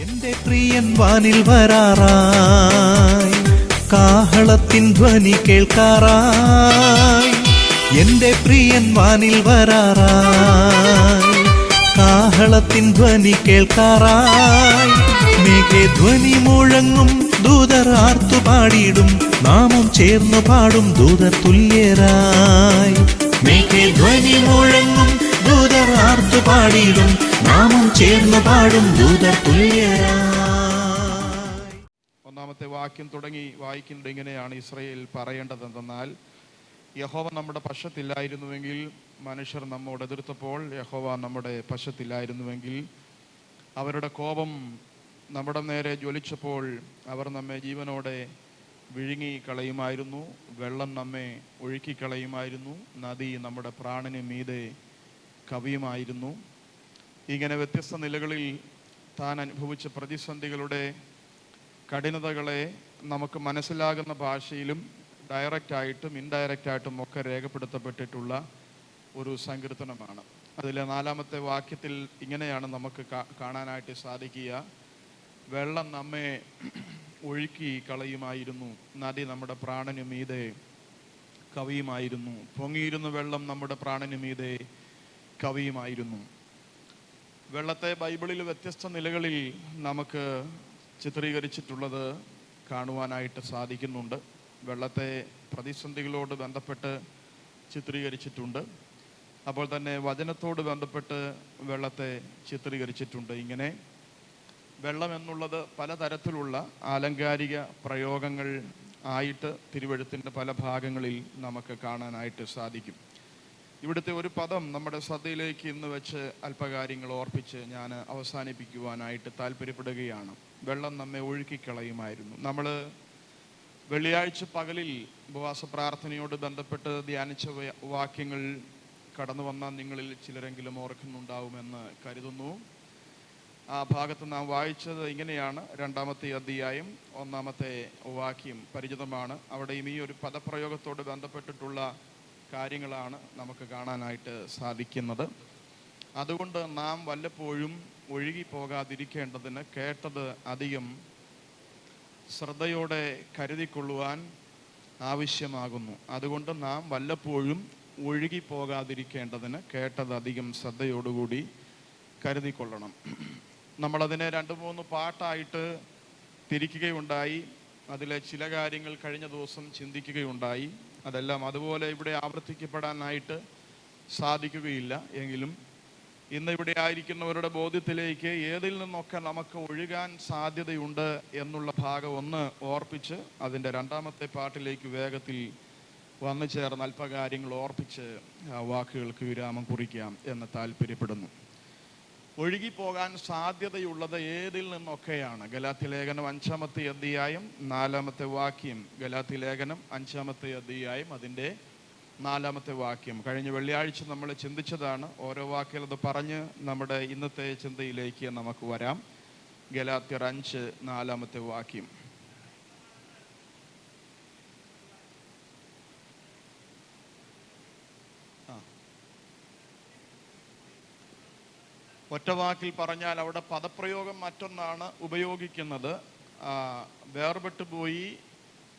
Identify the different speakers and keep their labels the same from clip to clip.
Speaker 1: എന്റെ പ്രിയൻ വാനിൽ വരാറായി, കാഹളത്തിൻ ധ്വനി കേൾക്കാറായി. എന്റെ പ്രിയൻ വാനിൽ വരാറായി, കാഹളത്തിൻ ധ്വനി കേൾക്കാറായി. മേഘേ ധ്വനി മുഴങ്ങും ദൂതർ ആർത്തു പാടിയിടും, നാമും ചേർന്നു പാടും ദൂതർ തുല്യരായി. മേഘേ ധ്വനി മുഴങ്ങും ദൂതർ ആർത്തു പാടിയിടും, നാമും ചേർന്നു പാടും ദൂതർ തുല്യരായി.
Speaker 2: ഒന്നാമത്തെ വാക്യം തുടങ്ങി വായിക്കുന്നത് ഇങ്ങനെയാണ്: ഇസ്രായേൽ പറയേണ്ടതെന്തെന്നാൽ, യഹോവ നമ്മുടെ പക്ഷത്തില്ലായിരുന്നുവെങ്കിൽ, മനുഷ്യർ നമ്മോട് എതിർത്തപ്പോൾ യഹോവ നമ്മുടെ പക്ഷത്തില്ലായിരുന്നുവെങ്കിൽ, അവരുടെ കോപം നമ്മുടെ നേരെ ജ്വലിച്ചപ്പോൾ അവർ നമ്മെ ജീവനോടെ വിഴുങ്ങി കളയുമായിരുന്നു. വെള്ളം നമ്മെ ഒഴുക്കിക്കളയുമായിരുന്നു. നദി നമ്മുടെ പ്രാണന് മീതെ കവിയുമായിരുന്നു. ഇങ്ങനെ വ്യത്യസ്ത നിലകളിൽ താൻ അനുഭവിച്ച പ്രതിസന്ധികളുടെ കഠിനതകളെ നമുക്ക് മനസ്സിലാകുന്ന ഭാഷയിലും ഡയറക്റ്റായിട്ടും ഇൻഡയറക്റ്റായിട്ടും ഒക്കെ രേഖപ്പെടുത്തപ്പെട്ടിട്ടുള്ള ഒരു സങ്കീർത്തനമാണ്. അതിലെ 4-ാമത്തെ വാക്യത്തിൽ ഇങ്ങനെയാണ് നമുക്ക് കാണാനായിട്ട് സാധിക്കുക: വെള്ളം നമ്മെ ഒഴുക്കി കളയുമായിരുന്നു, നദി നമ്മുടെ പ്രാണനു മീതെ കവിയുമായിരുന്നു. പൊങ്ങിയിരുന്ന വെള്ളം നമ്മുടെ പ്രാണനു മീതെ കവിയുമായിരുന്നു. വെള്ളത്തെ ബൈബിളിൽ വ്യത്യസ്ത നിലകളിൽ നമുക്ക് ചിത്രീകരിച്ചിട്ടുള്ളത് കാണുവാനായിട്ട് സാധിക്കുന്നുണ്ട്. വെള്ളത്തെ പ്രതിസന്ധികളോട് ബന്ധപ്പെട്ട് ചിത്രീകരിച്ചിട്ടുണ്ട്. അപ്പോൾ തന്നെ വചനത്തോട് ബന്ധപ്പെട്ട് വെള്ളത്തെ ചിത്രീകരിച്ചിട്ടുണ്ട്. ഇങ്ങനെ വെള്ളം എന്നുള്ളത് പലതരത്തിലുള്ള ആലങ്കാരിക പ്രയോഗങ്ങൾ ആയിട്ട് തിരുവെഴുത്തിൻ്റെ പല ഭാഗങ്ങളിൽ നമുക്ക് കാണാനായിട്ട് സാധിക്കും. ഇവിടുത്തെ ഒരു പദം നമ്മുടെ ശ്രദ്ധയിലേക്ക് ഇന്ന് വെച്ച് അല്പകാര്യങ്ങൾ ഓർപ്പിച്ച് ഞാൻ അവസാനിപ്പിക്കുവാനായിട്ട് താല്പര്യപ്പെടുകയാണ്. വെള്ളം നമ്മെ ഒഴുക്കിക്കളയുമായിരുന്നു. നമ്മൾ വെള്ളിയാഴ്ച പകലിൽ ഉപവാസ പ്രാർത്ഥനയോട് ബന്ധപ്പെട്ട് ധ്യാനിച്ച വാക്യങ്ങൾ കടന്നു വന്ന നിങ്ങളിൽ ചിലരെങ്കിലും ഓർക്കുന്നുണ്ടാവുമെന്ന് കരുതുന്നു. ആ ഭാഗത്ത് നാം വായിച്ചത് ഇങ്ങനെയാണ്: 2-ാമത്തെ അധ്യായം 1-ാമത്തെ വാക്യം പരിചിതമാണ്. അവിടെയും ഈ ഒരു പദപ്രയോഗത്തോട് ബന്ധപ്പെട്ടിട്ടുള്ള കാര്യങ്ങളാണ് നമുക്ക് കാണാനായിട്ട് സാധിക്കുന്നത്. അതുകൊണ്ട് നാം വല്ലപ്പോഴും ഒഴുകി പോകാതിരിക്കേണ്ടതിന് കേട്ടത് അധികം ശ്രദ്ധയോടെ കരുതിക്കൊള്ളുവാൻ ആവശ്യമാകുന്നു. അതുകൊണ്ട് നാം വല്ലപ്പോഴും ഒഴുകി പോകാതിരിക്കേണ്ടതിന് കേട്ടത് അധികം ശ്രദ്ധയോടുകൂടി കരുതിക്കൊള്ളണം. നമ്മളതിനെ 2-3 പാട്ടായിട്ട് തിരിക്കുകയുണ്ടായി. അതിലെ ചില കാര്യങ്ങൾ കഴിഞ്ഞ ദിവസം ചിന്തിക്കുകയുണ്ടായി. അതെല്ലാം അതുപോലെ ഇവിടെ ആവർത്തിക്കപ്പെടാനായിട്ട് സാധിക്കുകയില്ല. എങ്കിലും ഇന്ന് ഇവിടെ ആയിരിക്കുന്നവരുടെ ബോധ്യത്തിലേക്ക് ഏതിൽ നിന്നൊക്കെ നമുക്ക് ഒഴുകാൻ സാധ്യതയുണ്ട് എന്നുള്ള ഭാഗം ഒന്ന് ഓർപ്പിച്ച് അതിൻ്റെ 2-ാമത്തെ പാട്ടിലേക്ക് വേഗത്തിൽ വന്നു ചേർന്ന് അല്പകാര്യങ്ങൾ ഓർപ്പിച്ച് വാക്കുകൾക്ക് വിരാമം കുറിക്കാം എന്ന് താല്പര്യപ്പെടുന്നു. ഒഴുകിപ്പോകാൻ സാധ്യതയുള്ളത് ഏതിൽ നിന്നൊക്കെയാണ്? ഗലാത്യലേഖനം 5-ാമത്തെ അധ്യായം 4-ാമത്തെ വാക്യം. ഗലാത്യലേഖനം 5-ാമത്തെ അധ്യായം അതിൻ്റെ 4-ാമത്തെ വാക്യം. കഴിഞ്ഞ വെള്ളിയാഴ്ച നമ്മൾ ചിന്തിച്ചതാണ്. ഓരോ വാക്കുകൾ അത് പറഞ്ഞ് നമ്മുടെ ഇന്നത്തെ ചിന്തയിലേക്ക് നമുക്ക് വരാം. ഗലാത്യർ 5:4 വാക്യം. ഒറ്റ വാക്കിൽ പറഞ്ഞാൽ അവിടെ പദപ്രയോഗം മറ്റൊന്നാണ് ഉപയോഗിക്കുന്നത്. വേർപെട്ടു പോയി,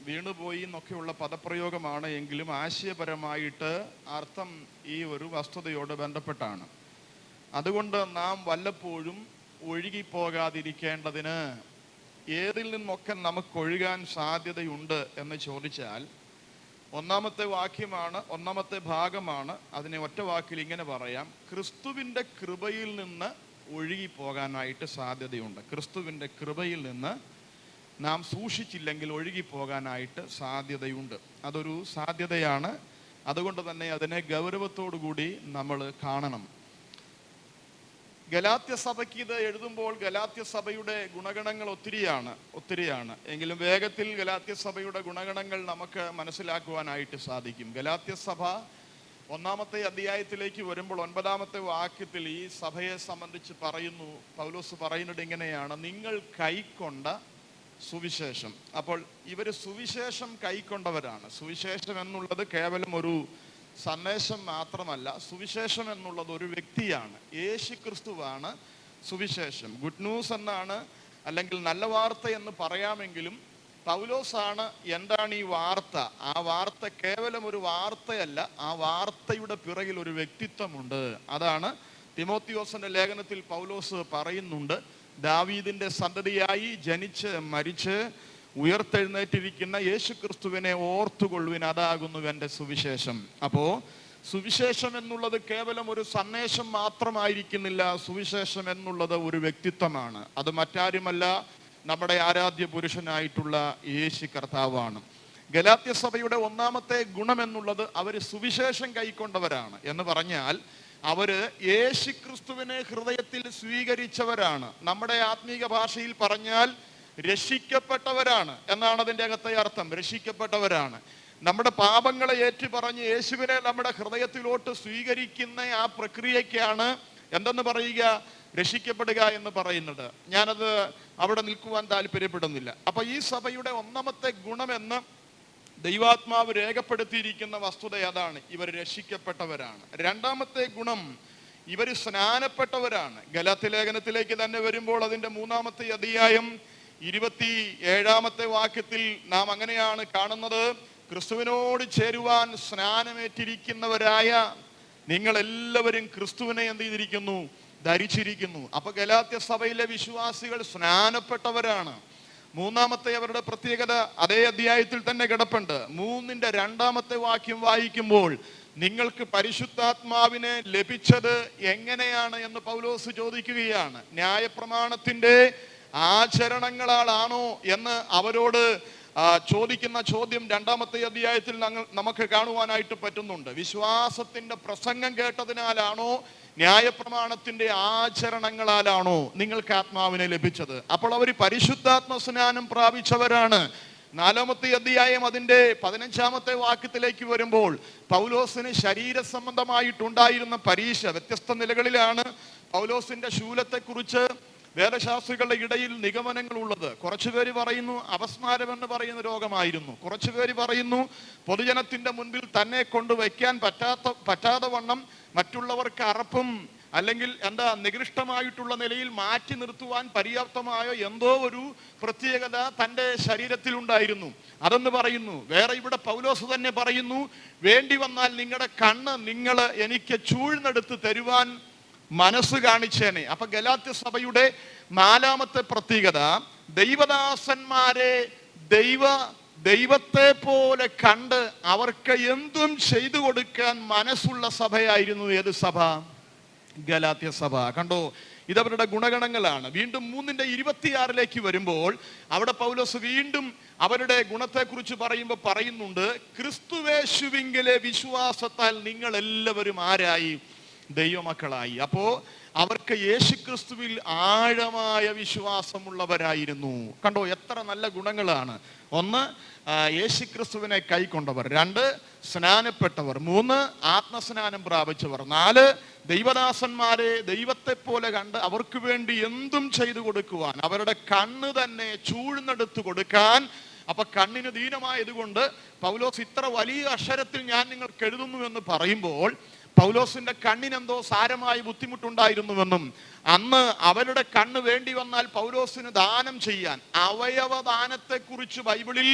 Speaker 2: വീണുപോയി എന്നൊക്കെയുള്ള പദപ്രയോഗമാണ്. എങ്കിലും ആശയപരമായിട്ട് അർത്ഥം ഈ ഒരു വസ്തുതയോട് ബന്ധപ്പെട്ടാണ്. അതുകൊണ്ട് നാം വല്ലപ്പോഴും ഒഴുകിപ്പോകാതിരിക്കേണ്ടതിന് ഏതിൽ നിന്നൊക്കെ നമുക്ക് ഒഴുകാൻ സാധ്യതയുണ്ട് എന്ന് ചോദിച്ചാൽ 1-ാമത്തെ വാക്യമാണ്, 1-ാമത്തെ ഭാഗമാണ്. അതിനെ ഒറ്റ വാക്കിൽ ഇങ്ങനെ പറയാം: ക്രിസ്തുവിൻ്റെ കൃപയിൽ നിന്ന് ഒഴുകിപ്പോകാനായിട്ട് സാധ്യതയുണ്ട്. ക്രിസ്തുവിൻ്റെ കൃപയിൽ നിന്ന് നാം സൂക്ഷിച്ചില്ലെങ്കിൽ ഒഴുകിപ്പോകാനായിട്ട് സാധ്യതയുണ്ട്. അതൊരു സാധ്യതയാണ്. അതുകൊണ്ട് തന്നെ അതിനെ ഗൗരവത്തോടു കൂടി നമ്മൾ കാണണം. ഗലാത്യ സഭയ്ക്ക് ഇത് എഴുതുമ്പോൾ ഗലാത്യ സഭയുടെ ഗുണഗണങ്ങൾ ഒത്തിരിയാണ്. എങ്കിലും വേഗത്തിൽ ഗലാത്യ സഭയുടെ ഗുണഗണങ്ങൾ നമുക്ക് മനസ്സിലാക്കുവാനായിട്ട് സാധിക്കും. ഗലാത്യ സഭ 1-ാമത്തെ അധ്യായത്തിലേക്ക് വരുമ്പോൾ 9-ാമത്തെ വാക്യത്തിൽ ഈ സഭയെ സംബന്ധിച്ച് പറയുന്നു. പൗലോസ് പറയുന്നത് ഇങ്ങനെയാണ്: നിങ്ങൾ കൈക്കൊണ്ട സുവിശേഷം. അപ്പോൾ ഇവർ സുവിശേഷം കൈക്കൊണ്ടവരാണ്. സുവിശേഷം എന്നുള്ളത് കേവലം ഒരു സന്ദേശം മാത്രമല്ല, സുവിശേഷം എന്നുള്ളത് ഒരു വ്യക്തിയാണ്. യേശു ക്രിസ്തുവാണ് സുവിശേഷം. ഗുഡ് ന്യൂസ് എന്നാണ് അല്ലെങ്കിൽ നല്ല വാർത്ത എന്ന് പറയാമെങ്കിലും പൗലോസാണ് എന്താണ് ഈ വാർത്ത. ആ വാർത്ത കേവലം ഒരു വാർത്തയല്ല, ആ വാർത്തയുടെ പിറകിൽ ഒരു വ്യക്തിത്വമുണ്ട്. അതാണ് തിമോത്തിയോസിന്റെ ലേഖനത്തിൽ പൗലോസ് പറയുന്നുണ്ട്. ദാവീദിന്റെ സന്തതിയായി ജനിച്ച് മരിച്ച് ഉയർത്തെഴുന്നേറ്റിരിക്കുന്ന യേശുക്രിസ്തുവിനെ ഓർത്തുകൊള്ളുവിൻ, അതാകുന്നു എൻ്റെ സുവിശേഷം. അപ്പോ സുവിശേഷം എന്നുള്ളത് കേവലം ഒരു സന്ദേശം മാത്രമായിരിക്കുന്നില്ല. സുവിശേഷം എന്നുള്ളത് ഒരു വ്യക്തിത്വമാണ്. അത് മറ്റാരുമല്ല, നമ്മുടെ ആരാധ്യ പുരുഷനായിട്ടുള്ള യേശു കർത്താവാണ്. ഗലാത്യ സഭയുടെ ഒന്നാമത്തെ ഗുണം എന്നുള്ളത് അവർ സുവിശേഷം കൈക്കൊണ്ടവരാണ്. എന്ന് പറഞ്ഞാൽ അവര് യേശുക്രിസ്തുവിനെ ഹൃദയത്തിൽ സ്വീകരിച്ചവരാണ്. നമ്മുടെ ആത്മീക ഭാഷയിൽ പറഞ്ഞാൽ രക്ഷിക്കപ്പെട്ടവരാണ് എന്നാണ് അതിൻ്റെ അകത്തെ അർത്ഥം. രക്ഷിക്കപ്പെട്ടവരാണ്. നമ്മുടെ പാപങ്ങളെ ഏറ്റുപറഞ്ഞ് യേശുവിനെ നമ്മുടെ ഹൃദയത്തിലോട്ട് സ്വീകരിക്കുന്ന ആ പ്രക്രിയയ്ക്കാണ് എന്തെന്ന് പറയുക, രക്ഷിക്കപ്പെടുക എന്ന് പറയുന്നത്. ഞാനത് അവിടെ നിൽക്കുവാൻ താല്പര്യപ്പെടുന്നില്ല. അപ്പൊ ഈ സഭയുടെ ഒന്നാമത്തെ ഗുണമെന്ന് ദൈവാത്മാവ് രേഖപ്പെടുത്തിയിരിക്കുന്ന വസ്തുത അതാണ്, ഇവർ രക്ഷിക്കപ്പെട്ടവരാണ്. രണ്ടാമത്തെ ഗുണം, ഇവർ സ്നാനപ്പെട്ടവരാണ്. ഗലാത്യ ലേഖനത്തിലേക്ക് തന്നെ വരുമ്പോൾ അതിന്റെ 3-ാമത്തെ അധ്യായം 27-ാമത്തെ വാക്യത്തിൽ നാം അങ്ങനെയാണ് കാണുന്നത്. ക്രിസ്തുവിനോട് ചേരുവാൻ സ്നാനമേറ്റിരിക്കുന്നവരായ നിങ്ങൾ എല്ലാവരും ക്രിസ്തുവിനെ എന്ത് ചെയ്തിരിക്കുന്നു, ധരിച്ചിരിക്കുന്നു. അപ്പൊ ഗലാത്യ സഭയിലെ വിശ്വാസികൾ സ്നാനപ്പെട്ടവരാണ്. 3-ാമത്തെ അവരുടെ പ്രത്യേകത അതേ അധ്യായത്തിൽ തന്നെ കിടപ്പുണ്ട്. 3-ന്റെ 2-ാമത്തെ വാക്യം വായിക്കുമ്പോൾ നിങ്ങൾക്ക് പരിശുദ്ധാത്മാവിനെ ലഭിച്ചത് എങ്ങനെയാണ് എന്ന് പൗലോസ് ചോദിക്കുകയാണ്. ന്യായപ്രമാണത്തിന്റെ ആചരണങ്ങളാണോ എന്ന് അവരോട് ചോദിക്കുന്ന ചോദ്യം 2-ാമത്തെ അധ്യായത്തിൽ നമുക്ക് കാണുവാനായിട്ട് പറ്റുന്നുണ്ട്. വിശ്വാസത്തിന്റെ പ്രസംഗം കേട്ടതിനാലാണോ ന്യായപ്രമാണത്തിന്റെ ആചരണങ്ങളാലാണോ നിങ്ങൾക്ക് ആത്മാവിനെ ലഭിച്ചത്? അപ്പോൾ അവർ പരിശുദ്ധാത്മ സ്നാനം പ്രാപിച്ചവരാണ്. 4-ാമത്തെ അധ്യായം അതിന്റെ 15-ാമത്തെ വാക്യത്തിലേക്ക് വരുമ്പോൾ പൗലോസിന് ശരീര സംബന്ധമായിട്ടുണ്ടായിരുന്ന പരീക്ഷ വ്യത്യസ്ത നിലകളിലാണ്. പൗലോസിന്റെ ശൂലത്തെക്കുറിച്ച് വേദശാസ്ത്രികളുടെ ഇടയിൽ നിഗമനങ്ങൾ ഉള്ളത്. കുറച്ചുപേര് പറയുന്നു അപസ്മാരം എന്ന് പറയുന്ന രോഗമായിരുന്നു. കുറച്ചുപേര് പറയുന്നു പൊതുജനത്തിന്റെ മുൻപിൽ തന്നെ കൊണ്ടുവയ്ക്കാൻ പറ്റാതെ വണ്ണം മറ്റുള്ളവർക്ക് അറപ്പും അല്ലെങ്കിൽ നികൃഷ്ടമായിട്ടുള്ള നിലയിൽ മാറ്റി നിർത്തുവാൻ പര്യാപ്തമായ എന്തോ ഒരു പ്രത്യേകത തൻ്റെ ശരീരത്തിൽ ഉണ്ടായിരുന്നു, അതെന്ന് പറയുന്നു. വേറെ ഇവിടെ പൗലോസ് തന്നെ പറയുന്നു, വേണ്ടി വന്നാൽ നിങ്ങളുടെ കണ്ണ് നിങ്ങൾ എനിക്ക് ചൂഴ്ന്നെടുത്ത് തരുവാൻ മനസ്സ് കാണിച്ചേനെ. അപ്പൊ ഗലാത്യ സഭയുടെ 4-ാമത്തെ പ്രത്യേകത, ദൈവദാസന്മാരെ ദൈവത്തെ പോലെ കണ്ട് അവർക്ക് എന്തും ചെയ്തു കൊടുക്കാൻ മനസ്സുള്ള സഭയായിരുന്നു. ഏത് സഭ? ഗലാത്യ സഭ. കണ്ടോ, ഇതവരുടെ ഗുണഗണങ്ങളാണ്. വീണ്ടും 3-ന്റെ 26-ലേക്ക് വരുമ്പോൾ അവിടെ പൗലോസ് വീണ്ടും അവരുടെ ഗുണത്തെക്കുറിച്ച് പറയുമ്പോൾ പറയുന്നുണ്ട്, ക്രിസ്തുവേശുവിങ്കിലെ വിശ്വാസത്താൽ നിങ്ങൾ എല്ലാവരും ആരായി? ദൈവമക്കളായി. അപ്പോ അവർക്ക് യേശുക്രിസ്തുവിൽ ആഴമായ വിശ്വാസമുള്ളവരായിരുന്നു. കണ്ടോ, എത്ര നല്ല ഗുണങ്ങളാണ്. 1, യേശുക്രിസ്തുവിനെ കൈക്കൊണ്ടവർ. 2, സ്നാനപ്പെട്ടവർ. 3, ആത്മസ്നാനം പ്രാപിച്ചവർ. 4, ദൈവദാസന്മാരെ ദൈവത്തെ പോലെ കണ്ട് അവർക്ക് വേണ്ടി എന്തും ചെയ്തു കൊടുക്കുവാൻ, അവരുടെ കണ്ണ് തന്നെ ചൂഴ്ന്നെടുത്ത് കൊടുക്കാൻ. അപ്പൊ കണ്ണിന് ദീനമായതുകൊണ്ട് പൗലോസ് ഇത്ര വലിയ അക്ഷരത്തിൽ ഞാൻ നിങ്ങൾക്ക് എഴുതുന്നു എന്ന് പറയുമ്പോൾ പൗലോസിന്റെ കണ്ണിനെന്തോ സാരമായ ബുദ്ധിമുട്ടുണ്ടായിരുന്നുവെന്നും അന്ന് അവരുടെ കണ്ണ് വേണ്ടി വന്നാൽ പൗലോസിന് ദാനം ചെയ്യാൻ, അവയവദാനത്തെക്കുറിച്ച് ബൈബിളിൽ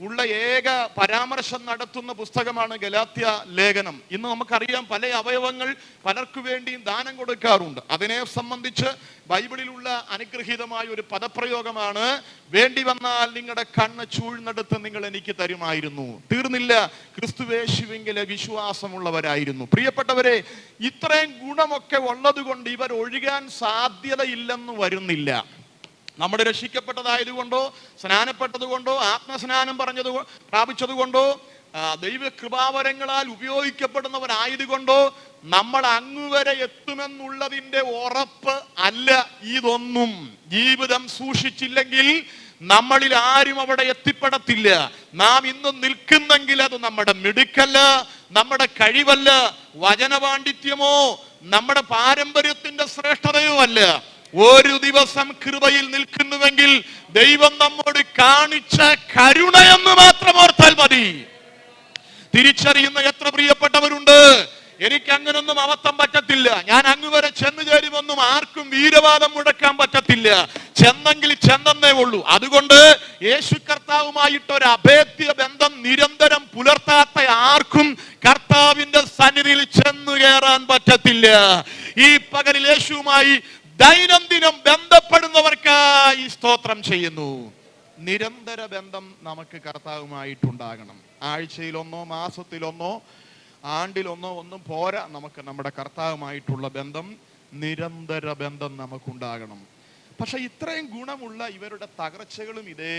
Speaker 2: ഉള്ള ഏക പരാമർശം നടത്തുന്ന പുസ്തകമാണ് ഗലാത്യ ലേഖനം. ഇന്ന് നമുക്കറിയാം പല അവയവങ്ങൾ പലർക്കു വേണ്ടിയും ദാനം കൊടുക്കാറുണ്ട്. അതിനെ സംബന്ധിച്ച് ബൈബിളിലുള്ള അനുഗ്രഹീതമായ ഒരു പദപ്രയോഗമാണ്, വേണ്ടി വന്നാൽ നിങ്ങളുടെ കണ്ണ് ചൂഴ്ന്നെടുത്ത് നിങ്ങൾ എനിക്ക് തരുമായിരുന്നു. തീർന്നില്ല, ക്രിസ്തുവേശുവിങ്കിലെ വിശ്വാസമുള്ളവരായിരുന്നു. പ്രിയപ്പെട്ടവരെ, ഇത്രയും ഗുണമൊക്കെ ഉള്ളത് കൊണ്ട് ഇവർ ഒഴുകാൻ സാധ്യതയില്ലെന്ന് വരുന്നില്ല. നമ്മുടെ രക്ഷിക്കപ്പെട്ടതായതുകൊണ്ടോ സ്നാനപ്പെട്ടതുകൊണ്ടോ ആത്മസ്നാനം പ്രാപിച്ചതുകൊണ്ടോ ദൈവകൃപാവരങ്ങളാൽ ഉപയോഗിക്കപ്പെടുന്നവരായതുകൊണ്ടോ നമ്മൾ അങ്ങുവരെ എത്തുമെന്നുള്ളതിന്റെ ഉറപ്പ് അല്ല ഇതൊന്നും. ജീവിതം സൂക്ഷിച്ചില്ലെങ്കിൽ നമ്മളിൽ ആരും അവിടെ എത്തിപ്പെടത്തില്ല. നാം ഇന്ന് നിൽക്കുന്നെങ്കിൽ അത് നമ്മുടെ മിടുക്കല്ല, നമ്മുടെ കഴിവല്ല, വചനപാണ്ഡിത്യമോ നമ്മുടെ പാരമ്പര്യത്തിന്റെ ശ്രേഷ്ഠതയോ അല്ല. ഒരു ദിവസം കൃപയിൽ നിൽക്കുന്നുവെങ്കിൽ ദൈവം നമ്മോട് കാണിച്ച കരുണയെന്ന് മാത്രം ഓർത്താൽ മതി. തിരിച്ചറിയുന്ന എത്ര പ്രിയപ്പെട്ടവരുണ്ട്? എനിക്ക് അങ്ങനൊന്നും അബദ്ധം പറ്റത്തില്ല, ഞാൻ അങ്ങ് വരെ ചെന്ന് ചേരുമൊന്നും ആർക്കും വീരവാദം മുഴക്കാൻ പറ്റത്തില്ല. ചെന്നെങ്കിൽ ചെന്നേ ഉള്ളൂ. അതുകൊണ്ട് യേശു കർത്താവുമായിട്ടൊരു അഭേദ്യ ബന്ധം നിരന്തരം പുലർത്താത്ത ആർക്കും കർത്താവിന്റെ സന്നിധിയിൽ ചെന്നു കയറാൻ പറ്റത്തില്ല. ഈ പകലിൽ യേശുവുമായി ദൈനംദിനം ബന്ധപ്പെടുന്നവർക്കായി സ്തോത്രം ചെയ്യുന്നു. നിരന്തര ബന്ധം നമുക്ക് കർത്താവുമായിട്ടുണ്ടാകണം. ആഴ്ചയിലൊന്നോ മാസത്തിലൊന്നോ ആണ്ടിലൊന്നോ ഒന്നും പോരാ. നമുക്ക് നമ്മുടെ കർത്താവുമായിട്ടുള്ള ബന്ധം, നിരന്തര ബന്ധം നമുക്കുണ്ടാകണം. പക്ഷെ ഇത്രയും ഗുണമുള്ള ഇവരുടെ തകർച്ചകളും ഇതേ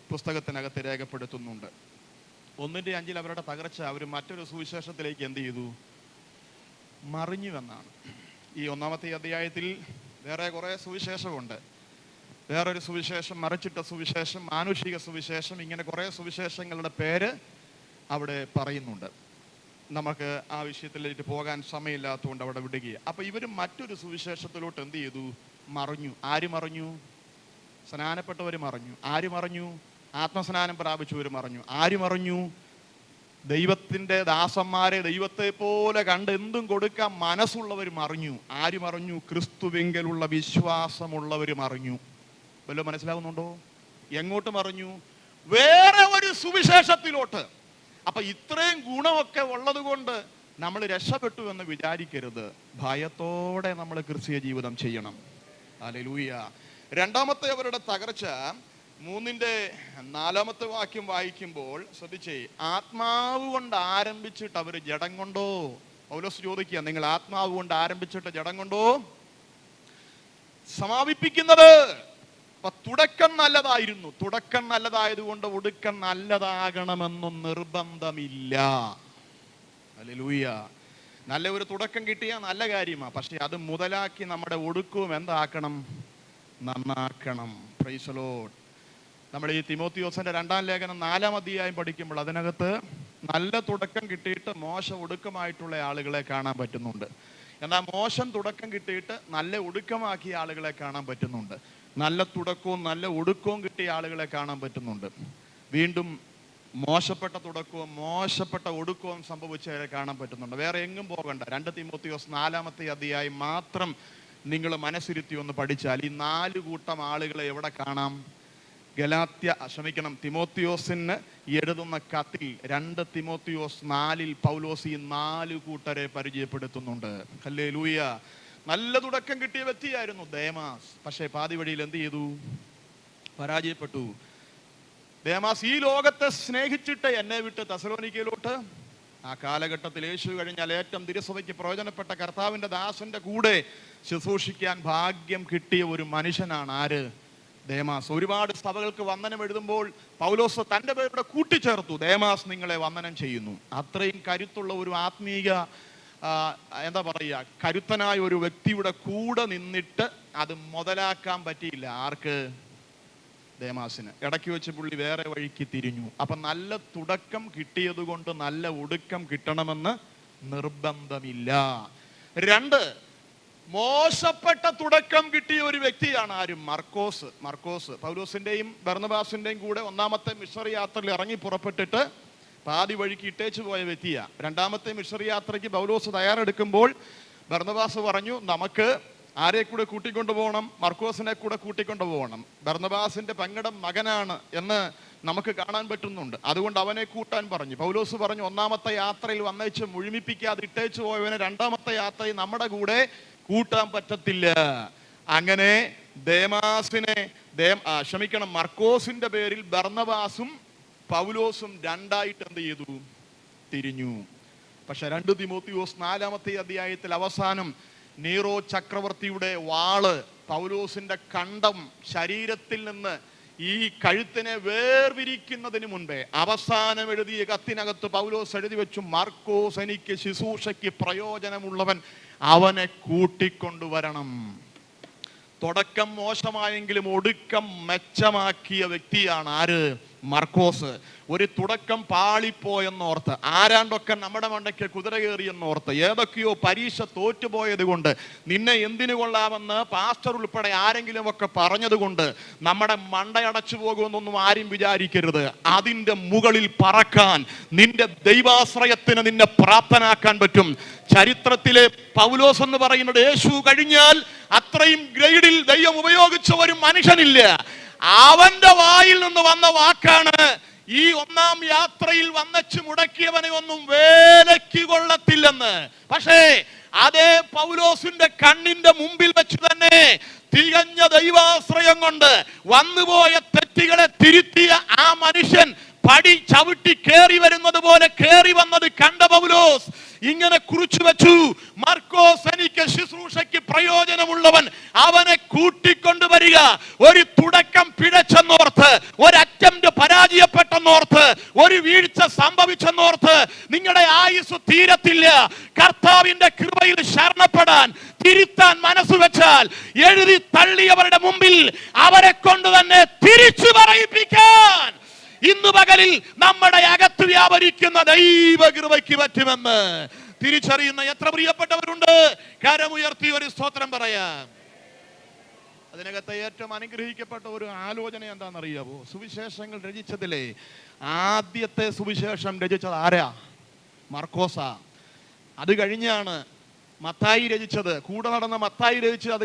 Speaker 2: പുസ്തകത്തിനകത്ത് രേഖപ്പെടുത്തുന്നുണ്ട്. 1:5 അവരുടെ തകർച്ച അവർ മറ്റൊരു സുവിശേഷത്തിലേക്ക് എന്ത് ചെയ്തു? മറിഞ്ഞുവെന്നാണ്. ഈ 1-ാമത്തെ അധ്യായത്തിൽ വേറെ കുറെ സുവിശേഷമുണ്ട്. വേറൊരു സുവിശേഷം, മറിച്ചിട്ട സുവിശേഷം, മാനുഷിക സുവിശേഷം, ഇങ്ങനെ കുറെ സുവിശേഷങ്ങളുടെ പേര് അവിടെ പറയുന്നുണ്ട്. നമുക്ക് ആ വിഷയത്തിലേക്ക് പോകാൻ സമയമില്ലാത്തതുകൊണ്ട് അവിടെ വിടുകയാണ്. അപ്പൊ ഇവര് മറ്റൊരു സുവിശേഷത്തിലോട്ട് എന്ത് ചെയ്തു? മറിഞ്ഞു. ആര് മറിഞ്ഞു? സ്നാനപ്പെട്ടവർ മറിഞ്ഞു. ആര് മറിഞ്ഞു? ആത്മസ്നാനം പ്രാപിച്ചവർ മറിഞ്ഞു. ആര് മറിഞ്ഞു? ദൈവത്തിന്റെ ദാസന്മാരെ ദൈവത്തെ പോലെ കണ്ട് എന്തും കൊടുക്കാൻ മനസ്സുള്ളവർ മറിഞ്ഞു. ആര് മറിഞ്ഞു? ക്രിസ്തുവിങ്കലുള്ള വിശ്വാസമുള്ളവർ മറിഞ്ഞു. വല്ലോ മനസ്സിലാവുന്നുണ്ടോ? എങ്ങോട്ട് മറിഞ്ഞു? വേറെ ഒരു സുവിശേഷത്തിലോട്ട്. അപ്പൊ ഇത്രയും ഗുണമൊക്കെ ഉള്ളത് കൊണ്ട് നമ്മൾ രക്ഷപ്പെട്ടു എന്ന് വിചാരിക്കരുത്. ഭയത്തോടെ നമ്മൾ ക്രിസ്തീയ ജീവിതം ചെയ്യണം. ഹല്ലേലൂയ. 2-ാമത്തെ അവരുടെ തകർച്ച 3:4 വാക്യം വായിക്കുമ്പോൾ ശ്രദ്ധിച്ചേ. ആത്മാവ് കൊണ്ട് ആരംഭിച്ചിട്ട് അവർ ജഡം കൊണ്ടോ? പൗലോസ് ചോദിക്കുക, നിങ്ങൾ ആത്മാവ് കൊണ്ട് ആരംഭിച്ചിട്ട് ജഡം കൊണ്ടോ സമാപിപ്പിക്കുന്നത്? അപ്പൊ തുടക്കം നല്ലതായിരുന്നു. തുടക്കം നല്ലതായതുകൊണ്ട് ഒടുക്കം നല്ലതാകണമെന്നും നിർബന്ധമില്ല. ഹല്ലേലൂയ. നല്ല ഒരു തുടക്കം കിട്ടിയാൽ നല്ല കാര്യമാണ്. പക്ഷെ അത് മുതലാക്കി നമ്മുടെ ഒടുക്കവും എന്താക്കണം? നന്നാക്കണം. Praise the Lord. നമ്മൾ ഈ തിമോത്തിയോസിന്റെ 2-ാം ലേഖനം 4-ാം അധ്യായം പഠിക്കുമ്പോൾ അതിനകത്ത് നല്ല തുടക്കം കിട്ടിയിട്ട് മോശം ഒടുക്കമായിട്ടുള്ള ആളുകളെ കാണാൻ പറ്റുന്നുണ്ട്. എന്നാൽ മോശം തുടക്കം കിട്ടിയിട്ട് നല്ല ഒടുക്കമാക്കിയ ആളുകളെ കാണാൻ പറ്റുന്നുണ്ട്. നല്ല തുടക്കവും നല്ല ഒടുക്കവും കിട്ടിയ ആളുകളെ കാണാൻ പറ്റുന്നുണ്ട്. വീണ്ടും മോശപ്പെട്ട തുടക്കവും മോശപ്പെട്ട ഒടുക്കവും സംഭവിച്ചവരെ കാണാൻ പറ്റുന്നുണ്ട്. വേറെ എങ്ങും പോകണ്ട. 2 തിമോത്തിയോസ് 4-ാമത്തെ അധ്യായം മാത്രം നിങ്ങൾ മനസ്സിരുത്തി ഒന്ന് പഠിച്ചാൽ ഈ 4 കൂട്ടം ആളുകളെ എവിടെ കാണാം? തിമോത്തിയോസിന് എഴുതുന്ന കത്തിൽ 2 തിമോത്തിയോസ് 4-ൽ പൗലോസ് ഈ 4 കൂട്ടരെ പരിചയപ്പെടുത്തുന്നുണ്ട്. ഹല്ലേലൂയ. നല്ല തുടക്കം കിട്ടിയ വ്യക്തിയായിരുന്നു ദേമാസ്. പക്ഷേ പാതി വഴിയിൽ എന്ത് ചെയ്തു? പരാജയപ്പെട്ടു. ദേമാസ് ഈ ലോകത്തെ സ്നേഹിച്ചിട്ട് എന്നെ വിട്ട് തെസലോനിക്കയിലോട്ട്, ആ കാലഘട്ടത്തിൽ യേശു കഴിഞ്ഞാൽ ഏറ്റവും തിരുസഭയ്ക്ക് പ്രയോജനപ്പെട്ട കർത്താവിന്റെ ദാസന്റെ കൂടെ ശുശ്രൂഷിക്കാൻ ഭാഗ്യം കിട്ടിയ ഒരു മനുഷ്യനാണ് ആര്? ദേമാസ്. ഒരുപാട് സഭകൾക്ക് വന്ദനം എഴുതുമ്പോൾ പൗലോസ് തൻ്റെ പേരുടെ കൂട്ടിച്ചേർത്തു, ദേമാസ് നിങ്ങളെ വന്ദനം ചെയ്യുന്നു. അത്രയും കരുത്തുള്ള ഒരു ആത്മീയ എന്താ പറയുക, കരുത്തനായ ഒരു വ്യക്തിയുടെ കൂടെ നിന്നിട്ട് അത് മുതലാക്കാൻ പറ്റിയില്ല. ആർക്ക്? ദേമാസിന്. ഇടയ്ക്ക് വെച്ച് പുള്ളി വേറെ വഴിക്ക് തിരിഞ്ഞു. അപ്പൊ നല്ല തുടക്കം കിട്ടിയത് കൊണ്ട് നല്ല ഒടുക്കം കിട്ടണമെന്ന് നിർബന്ധമില്ല. 2, മോശപ്പെട്ട തുടക്കം കിട്ടിയ ഒരു വ്യക്തിയാണ് ആരും? മർക്കോസ് പൗലോസിന്റെയും ബർന്നബാസിന്റെയും കൂടെ 1-ാമത്തെ മിഷണറി യാത്രയിൽ ഇറങ്ങി പുറപ്പെട്ടിട്ട് പാതി വഴിക്ക് ഇട്ടേച്ചു പോയ വ്യക്തിയാ. 2-ാമത്തെ മിഷണറി യാത്രയ്ക്ക് പൗലോസ് തയ്യാറെടുക്കുമ്പോൾ ബർന്നബാസ് പറഞ്ഞു, നമുക്ക് ആരെ കൂടെ കൂട്ടിക്കൊണ്ടു പോകണം? മർക്കോസിനെ കൂടെ കൂട്ടിക്കൊണ്ടു പോകണം. ബർന്നബാസിന്റെ പെങ്ങടെ മകനാണ് എന്ന് നമുക്ക് കാണാൻ പറ്റുന്നുണ്ട്. അതുകൊണ്ട് അവനെ കൂട്ടാൻ പറഞ്ഞു. പൗലോസ് പറഞ്ഞു, 1-ാമത്തെ യാത്രയിൽ വന്നേച്ച് മുഴുമിപ്പിക്കാതെ ഇട്ടേച്ചു പോയവനെ 2-ാമത്തെ യാത്രയിൽ നമ്മുടെ കൂടെ കൂട്ടാൻ പറ്റത്തില്ല. അങ്ങനെ മർക്കോസിന്റെ പേരിൽ ബർന്നബാസും പൗലോസും 2ആയിട്ട് എന്ത് ചെയ്തു? തിരിഞ്ഞു. പക്ഷെ 2 തിമോത്തിയോസ് 4-ാമത്തെ അധ്യായത്തിൽ അവസാനം നീറോ ചക്രവർത്തിയുടെ വാള് പൗലോസിന്റെ കണ്ടം ശരീരത്തിൽ നിന്ന് ഈ കഴുത്തിനെ വേർതിരിക്കുന്നതിന് മുൻപേ അവസാനം എഴുതിയ കത്തിനകത്ത് പൗലോസ് എഴുതി വെച്ചു, മർക്കോസ് എനിക്ക് ശുശ്രൂഷയ്ക്ക് പ്രയോജനമുള്ളവൻ, അവനെ കൂട്ടിക്കൊണ്ടുവരണം. തുടക്കം മോശമായെങ്കിലും ഒടുക്കം മെച്ചമാക്കിയ വ്യക്തിയാണ് ആര്? മർക്കോസ്. ഒരു തുടക്കം പാളിപ്പോയെന്നോർത്ത്, ആരാണ്ടൊക്കെ നമ്മുടെ മണ്ടയ്ക്ക് കുതിര കയറിയെന്നോർത്ത്, ഏതൊക്കെയോ പരീക്ഷ തോറ്റുപോയത് കൊണ്ട്, നിന്നെ എന്തിനു കൊള്ളാമെന്ന് പാസ്റ്റർ ഉൾപ്പെടെ ആരെങ്കിലും ഒക്കെ പറഞ്ഞതുകൊണ്ട് നമ്മുടെ മണ്ടയടച്ചു പോകുമെന്നൊന്നും ആരും വിചാരിക്കരുത്. അതിൻ്റെ മുകളിൽ പറക്കാൻ നിന്റെ ദൈവാശ്രയത്തിന് നിന്നെ പ്രാപ്തനാക്കാൻ പറ്റും. ചരിത്രത്തിലെ പൗലോസ് എന്ന് പറയുന്നത് യേശു കഴിഞ്ഞാൽ അത്രയും ഗ്രേഡിൽ ദൈവം ഉപയോഗിച്ച ഒരു മനുഷ്യനില്ല. അവന്റെ വായിൽ നിന്ന് വന്ന വാക്കാണ്, ഈ ഒന്നാം യാത്രയിൽ വന്നച്ച് മുടക്കിയവനെ ഒന്നും വേലയ്ക്ക് കൊള്ളത്തില്ലെന്ന്. പക്ഷേ അതേ പൗലോസിന്റെ കണ്ണിന്റെ മുമ്പിൽ വെച്ച് തന്നെ തികഞ്ഞ ദൈവാശ്രയം കൊണ്ട് വന്നുപോയ തെറ്റുകളെ തിരുത്തിയ ആ മനുഷ്യൻ പടി ചവിട്ടി കേറി വരുന്നത് പോലെ കേറി വന്നത് കണ്ട പൗലോസ് ഇങ്ങനെ കുറിച്ചു വെച്ചു, മർക്കോസ് എനിക്ക് ശുശ്രൂഷയ്ക്ക് പ്രയോജനമുള്ളവൻ, അവനെ കൂട്ടിക്കൊണ്ടുവരിക. ഒരു തുടക്കം പിഴച്ചെന്നോർത്ത്, ഒരു അറ്റംപ്റ്റ് പരാജയപ്പെട്ടെന്നോർത്ത്, ഒരു വീഴ്ച സംഭവിച്ചെന്നോർത്ത് നിങ്ങളുടെ ആയുസ് തീരത്തില്ല. കർത്താവിന്റെ കൃപയിൽ ശരണപ്പെടാൻ, തിരുത്താൻ മനസ്സ് വെച്ചാൽ എഴുതി തള്ളിയവരുടെ മുമ്പിൽ അവരെ കൊണ്ട് തന്നെ തിരിച്ചു പറയിപ്പിക്കാൻ ഇന്ന് പകലിൽ നമ്മുടെ അകത്ത് വ്യാപരിക്കുന്ന ദൈവകൃപയ്ക്ക് പറ്റുമെന്ന് തിരിച്ചറിയുന്ന എത്ര പ്രിയപ്പെട്ടവരുണ്ട്? കരമുയർത്തി ഒരു സ്തോത്രം പറയാം. അതിനകത്ത് ഏറ്റവും അനുഗ്രഹിക്കപ്പെട്ട ഒരു ആലോചന എന്താണെന്നറിയാവോ? സുവിശേഷങ്ങൾ രചിച്ചതിലെ ആദ്യത്തെ സുവിശേഷം രചിച്ചത് ആരാ? മർക്കോസാ. അത് കഴിഞ്ഞാണ് മത്തായി രചിച്ചത്. കൂടെ നടന്ന മത്തായി രചിച്ചത് അത്